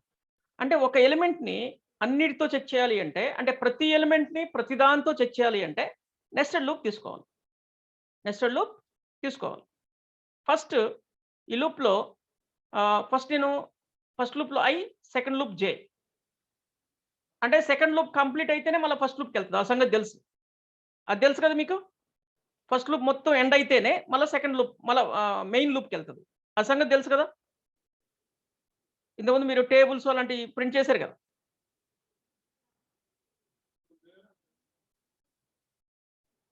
అంటే ఒక ఎలిమెంట్‌ని అన్నిటితో చెక్ చేయాలి అంటే ప్రతి ఎలిమెంట్‌ని ప్రతి దాంతో చెక్ చేయాలి అంటే నెస్టెడ్ లూప్ తీసుకోవాలి. నెస్టెడ్ లూప్ తీసుకోవాలి. ఫస్ట్ ఈ లూప్‌లో ఫస్ట్ లూప్‌లో ఐ, సెకండ్ లూప్ జే. అంటే సెకండ్ లూప్ కంప్లీట్ అయితేనే మళ్ళా ఫస్ట్ లూప్‌కెళ్తది. ఆ సంగతి తెలుసు. అది తెలుసు కదా మీకు? ఫస్ట్ లూప్ మొత్తం ఎండ్ అయితేనే మళ్ళా సెకండ్ లూప్ మెయిన్ లూప్‌కెళ్తది. ఆ సంగతి తెలుసు కదా! ఇంతకుముందు మీరు టేబుల్స్ అలాంటివి ప్రింట్ చేశారు కదా!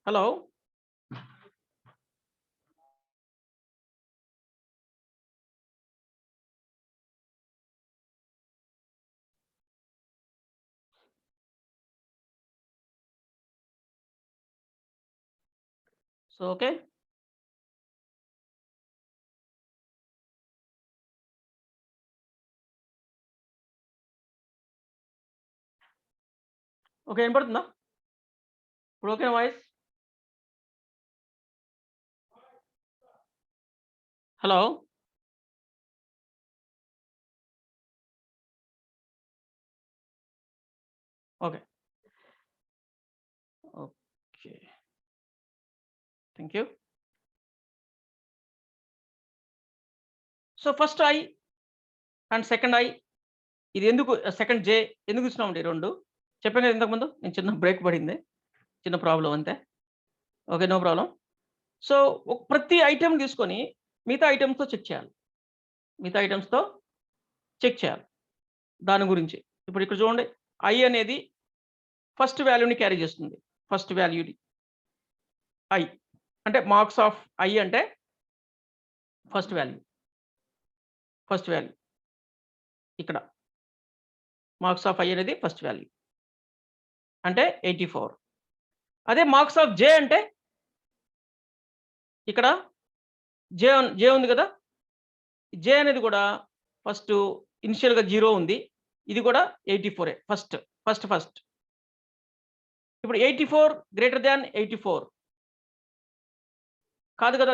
హలో! So, okay. ఓకే. ఇనపడుతుందా? ఇప్పుడు ఓకేనా voice? Hello! Okay. Okay. Thank you. So first I and second I, ఇది ఎందుకు సెకండ్ జే ఎందుకు ఇస్తున్నామండి 2 చెప్పాను కదా ఇంతకుముందు. నేను చిన్న బ్రేక్ పడింది, చిన్న ప్రాబ్లం అంతే. Okay, no problem. సో ప్రతి ఐటెమ్ తీసుకొని మిగతా ఐటెమ్స్తో చెక్ చేయాలి, మిగతా ఐటెమ్స్తో చెక్ చేయాలి దాని గురించి. ఇప్పుడు ఇక్కడ చూడండి, ఐ అనేది ఫస్ట్ వాల్యూని క్యారీ చేస్తుంది. ఫస్ట్ వాల్యూని ఐ అంటే మార్క్స్ ఆఫ్ ఐ అంటే ఫస్ట్ వాల్యూ, ఫస్ట్ వాల్యూ ఇక్కడ మార్క్స్ ఆఫ్ ఐ అనేది ఫస్ట్ వాల్యూ అంటే 84. అదే మార్క్స్ ఆఫ్ జే అంటే ఇక్కడ జే ఉంది కదా, జే అనేది కూడా ఫస్ట్ ఇనిషియల్గా 0 ఉంది, ఇది కూడా 84 ఫస్ట్ ఫస్ట్ ఫస్ట్. ఇప్పుడు 84 గ్రేటర్ దాన్ 84 కాదు కదా,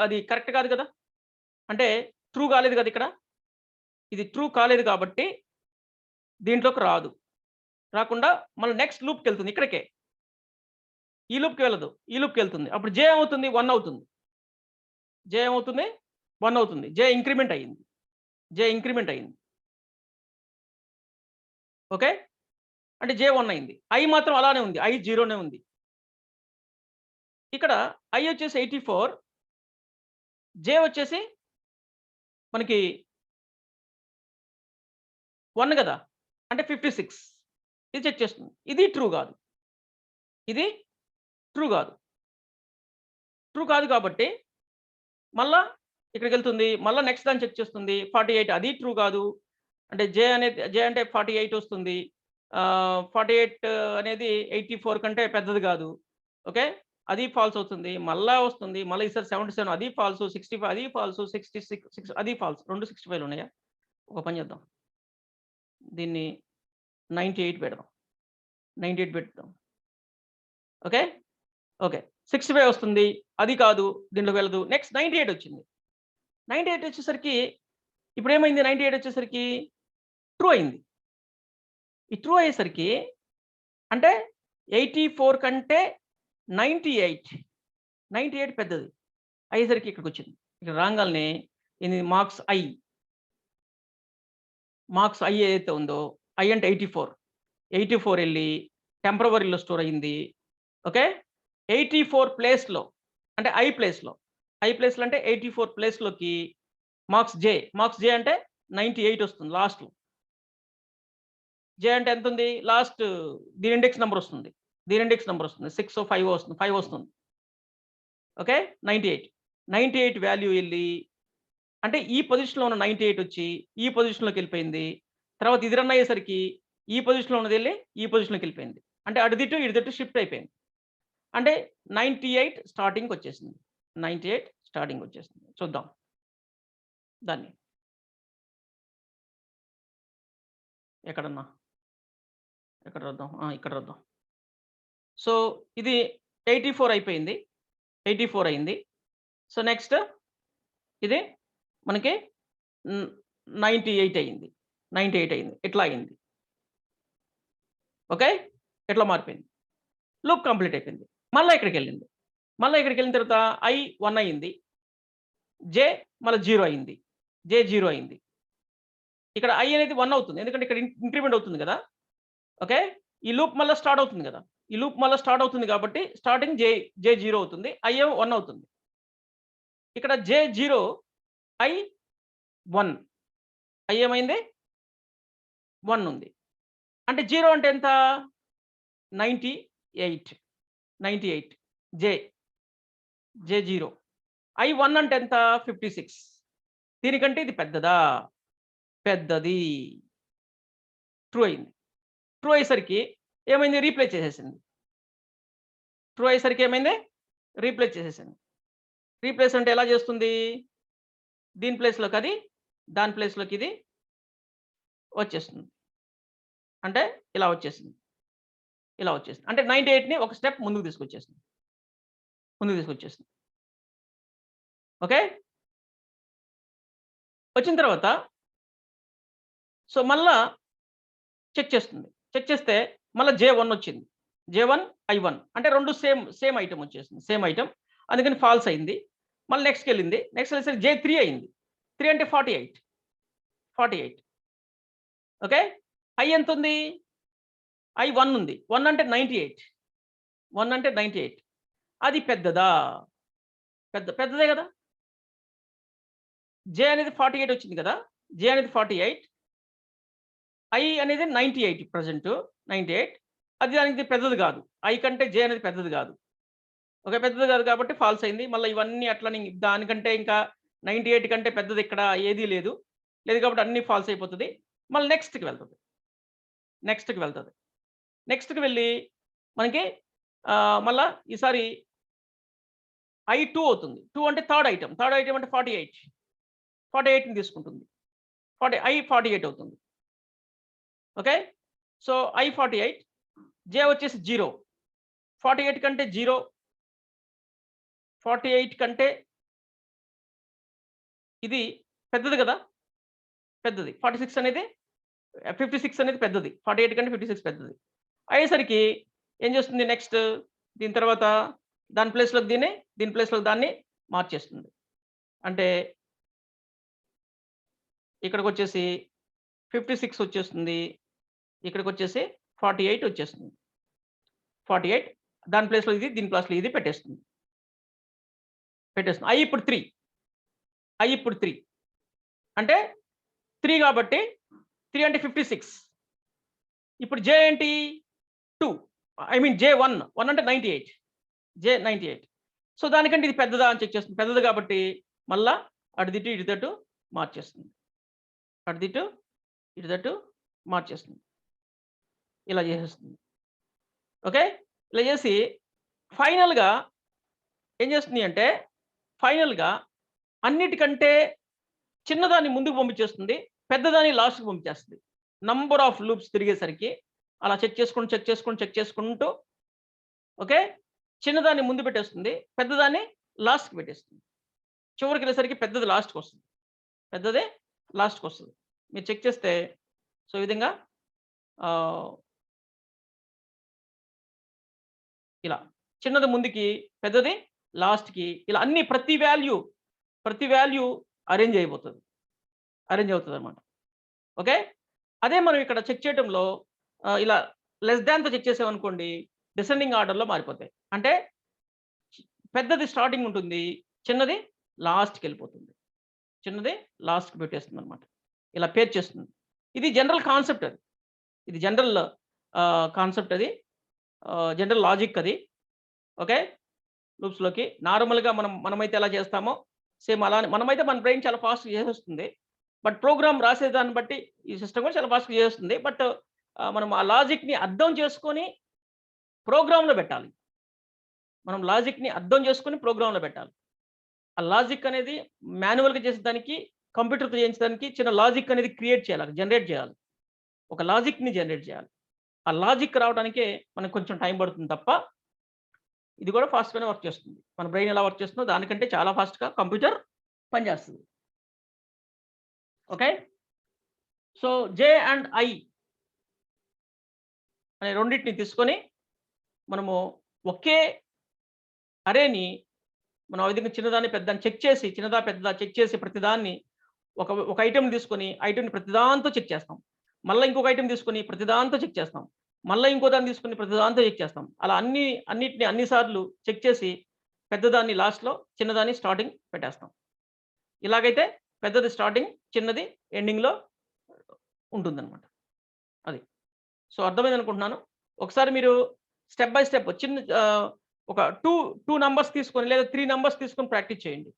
అది కరెక్ట్ కాదు కదా, అంటే ట్రూ కాలేదు కదా ఇక్కడ, ఇది ట్రూ కాలేదు కాబట్టి దీంట్లోకి రాదు. రాకుండా మళ్ళీ నెక్స్ట్ లూప్కి వెళ్తుంది, ఇక్కడికే, ఈ లూప్కి వెళ్ళదు, ఈ లూప్కి వెళ్తుంది. అప్పుడు జే ఏమవుతుంది, 1 అవుతుంది. జే ఏమవుతుంది, 1 అవుతుంది. జే ఇంక్రిమెంట్ అయ్యింది, జే ఇంక్రిమెంట్ అయ్యింది. ఓకే, అంటే జే 1 అయింది. ఐ మాత్రం అలానే ఉంది, ఐ 0నే ఉంది. ఇక్కడ ఐ వచ్చేసి 84, జే వచ్చేసి మనకి 1 కదా, అంటే 56. ఇది చెక్ చేస్తుంది, ఇది ట్రూ కాదు, ఇది ట్రూ కాదు. ట్రూ కాదు కాబట్టి మళ్ళా ఇక్కడికి వెళ్తుంది, మళ్ళీ నెక్స్ట్ దాన్ని చెక్ చేస్తుంది. 48 అది ట్రూ కాదు, అంటే జే అంటే 48 వస్తుంది. 48 అనేది 84 కంటే పెద్దది కాదు. ఓకే, అది ఫాల్స్ అవుతుంది. మళ్ళా వస్తుంది, మళ్ళీ ఈసారి 77 అది ఫాల్స్, 65 అది ఫాల్స్, 66 అది ఫాల్స్. 2 65 ఉన్నాయా? ఒక పని చేద్దాం, దీన్ని 98 పెడదాం, 98 పెడదాం. ఓకే ఓకే, 65 వస్తుంది, అది కాదు, దీంట్లోకి వెళ్ళదు. నెక్స్ట్ 98 వచ్చింది. 98 వచ్చేసరికి ఇప్పుడు ఏమైంది, 98 వచ్చేసరికి ట్రూ అయింది. ఈ ట్రూ అయ్యేసరికి అంటే 84 కంటే 98 పెద్దది అయ్యేసరికి ఇక్కడికి వచ్చింది. ఇక్కడ రాగానే ఇది మార్క్స్ ఐ ఏదైతే ఉందో, ఐ అంటే 84 వెళ్ళి టెంపరవరీలో స్టోర్ అయింది. ఓకే, 84 ప్లేస్లో అంటే ఐ ప్లేస్లో అంటే 84 ప్లేస్లోకి మార్క్స్ జే అంటే 98 వస్తుంది లాస్ట్లో. జే అంటే ఎంత ఉంది, లాస్ట్ దీని ఇండెక్స్ నెంబర్ వస్తుంది, 6 5 వస్తుంది, 5 వస్తుంది. ఓకే, 98 వాల్యూ వెళ్ళి అంటే ఈ పొజిషన్లో ఉన్న 98 వచ్చి ఈ పొజిషన్లోకి వెళ్ళిపోయింది. తర్వాత ఇది రన్ అయ్యేసరికి ఈ పొజిషన్లో ఉన్నది వెళ్ళి ఈ పొజిషన్లోకి వెళ్ళిపోయింది. అంటే అటుదిట్టు ఇటుదిట్టు షిఫ్ట్ అయిపోయింది. అంటే 98 స్టార్టింగ్కి వచ్చేసింది, 98 స్టార్టింగ్ వచ్చేసింది. చూద్దాం దాన్ని ఎక్కడ వద్దాం, ఇక్కడ వద్దాం. సో ఇది 84 అయిపోయింది, 84 అయింది. సో నెక్స్ట్ ఇది మనకి 98 అయింది, ఇట్లా అయింది. ఓకే, ఎట్లా మారిపోయింది, లూప్ కంప్లీట్ అయిపోయింది. మళ్ళీ ఇక్కడికి వెళ్ళిన తర్వాత ఐ 1 అయింది, జే మళ్ళీ 0 అయింది, జే 0 అయింది. ఇక్కడ ఐ అనేది 1 అవుతుంది, ఎందుకంటే ఇక్కడ ఇంక్రిమెంట్ అవుతుంది కదా. ఓకే, ఈ లూప్ మళ్ళీ స్టార్ట్ అవుతుంది కదా, కాబట్టి స్టార్టింగ్ జే 0 అవుతుంది, ఐ 1 అవుతుంది. ఇక్కడ జే 0 ఐ 1, ఐ ఏమైంది 1 ఉంది. అంటే 0 అంటే ఎంత, 98 జే 0. ఐ 1 అంటే ఎంత, 56. దీనికంటే ఇది పెద్దది. ట్రూ అయింది. ట్రూ అయ్యేసరికి ఏమైంది, రీప్లేస్ చేసేసింది. రీప్లేస్ అంటే ఎలా చేస్తుంది, దీని ప్లేస్లోకి అది, దాని ప్లేస్లోకి ఇది వచ్చేస్తుంది. అంటే ఇలా వచ్చేసింది. అంటే 98ని ఒక స్టెప్ ముందుకు తీసుకొచ్చేసింది. ఓకే, వచ్చిన తర్వాత సో మళ్ళా చెక్ చేస్తే మళ్ళీ J1 వచ్చింది, J1 I1 అంటే 2 సేమ్ ఐటమ్ వచ్చేసింది, అందుకని ఫాల్స్ అయింది. మళ్ళీ నెక్స్ట్కి వెళ్ళేసరికి J3 అయింది. 3 అంటే 48 ఓకే. I ఎంత ఉంది? I 1 ఉంది. 1 అంటే 98 అది పెద్దదా? పెద్దదే కదా. J అనేది 48 వచ్చింది కదా. J అనేది 48, I అనేది 98 ప్రెజెంట్ 98. అది దానికి పెద్దది కాదు. I కంటే J అనేది పెద్దది కాదు. ఓకే, పెద్దది కాదు కాబట్టి ఫాల్స్ అయింది. మళ్ళీ ఇవన్నీ అట్లని దానికంటే ఇంకా 98 కంటే పెద్దది ఇక్కడ ఏదీ లేదు. లేదు కాబట్టి అన్నీ ఫాల్స్ అయిపోతది. మళ్ళీ నెక్స్ట్‌కి వెళ్తది. నెక్స్ట్‌కి వెళ్ళి మనకి మళ్ళా ఈసారి I2 అవుతుంది. 2 అంటే థర్డ్ ఐటెమ్ అంటే 48ని తీసుకుంటుంది. I 48 అవుతుంది. ఓకే. సో I 48, J వచ్చేసి 0. 48 కంటే 0, 48 కంటే ఇది పెద్దది కదా. పెద్దది 46 అనేది 56 అనేది పెద్దది. 48 కంటే 56 పెద్దది. అయ్యేసరికి ఏం చేస్తుంది నెక్స్ట్ దీని తర్వాత దాని ప్లేస్‌లోకి దీన్ని, దీని ప్లేస్‌లోకి దాన్ని మార్చేస్తుంది. అంటే ఇక్కడికొచ్చేసి 56 వచ్చేస్తుంది. ఇక్కడికొచ్చేసి 48 వచ్చేస్తుంది. 48 దాని ప్లేస్‌లో ఇది, దీని ప్లేస్‌లో ఇది పెట్టేస్తుంది. I ఇప్పుడు 3 అంటే 3 కాబట్టి 3 అంటే 56. ఇప్పుడు J ఏంటి? 2. ఐ మీన్ J 1 అంటే 98. J 98. సో దానికంటే ఇది పెద్దదా అని చెక్ చేస్తుంది. పెద్దది కాబట్టి మళ్ళా అటుదిటు ఇటుదటు మార్చేస్తుంది. మార్చేస్తుంది. ఇలా చేసేస్తుంది. ఓకే. ఇలా చేసి ఫైనల్‌గా ఏం చేస్తుంది అంటే ఫైనల్‌గా అన్నిటికంటే చిన్నదాన్ని ముందుకు పంపించేస్తుంది. పెద్దదాన్ని లాస్ట్‌కి పంపించేస్తుంది. నంబర్ ఆఫ్ లూప్స్ తిరిగేసరికి అలా చెక్ చేసుకుంటూ ఓకే. చిన్నదాన్ని ముందు పెట్టేస్తుంది. పెద్దదాన్ని లాస్ట్‌కి పెట్టేస్తుంది. చివరికెళ్ళేసరికి పెద్దది లాస్ట్‌కొస్తుంది. మీరు చెక్ చేస్తే సో ఈ విధంగా ఇలా చిన్నది ముందుకి, పెద్దది లాస్ట్‌కి ఇలా అన్ని ప్రతి వాల్యూ అరేంజ్ అవుతదన్నమాట. ఓకే. అదే మనం ఇక్కడ చెక్ చేయటంలో ఇలా లెస్ దాన్‌తో చెక్ చేసామనుకోండి డిసెండింగ్ ఆర్డర్‌లో మారిపోతాయి. అంటే పెద్దది స్టార్టింగ్ ఉంటుంది. చిన్నది లాస్ట్‌కెళ్ళిపోతుంది. లాస్ట్‌కి పెట్టేస్తుందన్నమాట. ఇలా పేర్చేస్తుంది. ఇది జనరల్ కాన్సెప్ట్ అది. ఇది జనరల్ కాన్సెప్ట్ అది. జనరల్ లాజిక్ అది. ఓకే. లూప్స్‌లోకి నార్మల్‌గా మనమైతే ఎలా చేస్తామో సేమ్ అలానే మనమైతే మన బ్రెయిన్ చాలా ఫాస్ట్‌గా చేసేస్తుంది. బట్ ప్రోగ్రామ్ రాసేదాన్ని బట్టి ఈ సిస్టమ్ కూడా చాలా ఫాస్ట్‌గా చేసేస్తుంది. బట్ మనం ఆ లాజిక్‌ని అర్థం చేసుకొని ప్రోగ్రామ్‌లో పెట్టాలి. మనం లాజిక్‌ని అర్థం చేసుకొని ప్రోగ్రామ్‌లో పెట్టాలి. ఆ లాజిక్ అనేది మాన్యువల్‌గా చేసేదానికి, కంప్యూటర్‌తో చేయించడానికి చిన్న లాజిక్ అనేది క్రియేట్ చేయాలి. జనరేట్ చేయాలి. ఒక లాజిక్‌ని జనరేట్ చేయాలి. ఆ లాజిక్ రావడానికే మనకు కొంచెం టైం పడుతుంది తప్ప ఇది కూడా ఫాస్ట్‌గానే వర్క్ చేస్తుంది. మన బ్రెయిన్ ఎలా వర్క్ చేస్తుందో దానికంటే చాలా ఫాస్ట్‌గా కంప్యూటర్ పనిచేస్తుంది. Okay. So J and I అనే రెండిటిని తీసుకొని మనము ఒకే అరేని మనం ఆ విధంగా చిన్నదాన్ని పెద్దదాన్ని చెక్ చేసి చిన్నదా పెద్దదా చెక్ చేసి ప్రతిదాన్ని ఒక ఐటెమ్ తీసుకొని ఐటెమ్‌ని ప్రతిదాంతో చెక్ చేస్తాం. మళ్ళా ఇంకొక ఐటెమ్ తీసుకొని ప్రతిదాంతో చెక్ చేస్తాం. మళ్ళా ఇంకో దాన్ని తీసుకొని ప్రతిదాంతో చెక్ చేస్తాం. అలా అన్నిటిని అన్ని సార్లు చెక్ చేసి పెద్దదాన్ని లాస్ట్‌లో, చిన్నదాన్ని స్టార్టింగ్ పెట్టేస్తాం. ఇలాగైతే పెద్దది స్టార్టింగ్, చిన్నది ఎండింగ్‌లో ఉంటుందన్నమాట. అది. సో అర్థమైందనుకుంటున్నాను. ఒకసారి మీరు స్టెప్ బై స్టెప్ ఒక 2 నంబర్స్ తీసుకొని లేదా 3 నంబర్స్ తీసుకొని ప్రాక్టీస్ చేయండి.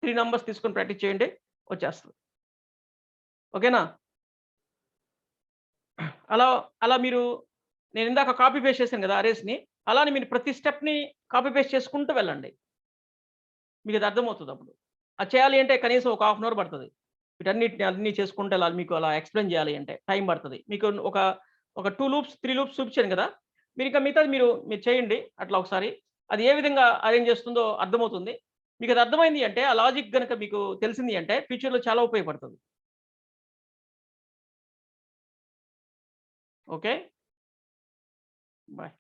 3 నంబర్స్ తీసుకొని ప్రాక్టీస్ చేయండి. వచ్చేస్తది. ఓకేనా? అలా మీరు నేను ఇందాక కాపీ పేస్ట్ చేశాను కదా అరేస్‌ని. అలానే మీరు ప్రతి స్టెప్‌ని కాపీ పేస్ట్ చేసుకుంటూ వెళ్ళండి. మీకు అది అర్థమవుతదప్పుడు. అది చేయాలి అంటే కనీసం ఒక హాఫ్ అన్ అవర్ పడతది. వీటన్నిటిని అన్నీ చేసుకుంటూ వెళ్ళాలి. మీకు అలా ఎక్స్‌ప్లెయిన్ చేయాలి అంటే టైం పడతది. మీకు ఒక 2 లూప్స్, 3 లూప్స్ చూపించాను కదా! మీరింకా మిగతాది మీరు చేయండి అట్లా ఒకసారి. అది ఏ విధంగా అరేంజ్ చేస్తుందో అర్థమవుతుంది. మీకది అర్థమైంది అంటే ఆ లాజిక్ గనక మీకు తెలిసింది అంటే ఫ్యూచర్‌లో చాలా ఉపయోగపడుతది. ఓకే. బాయ్.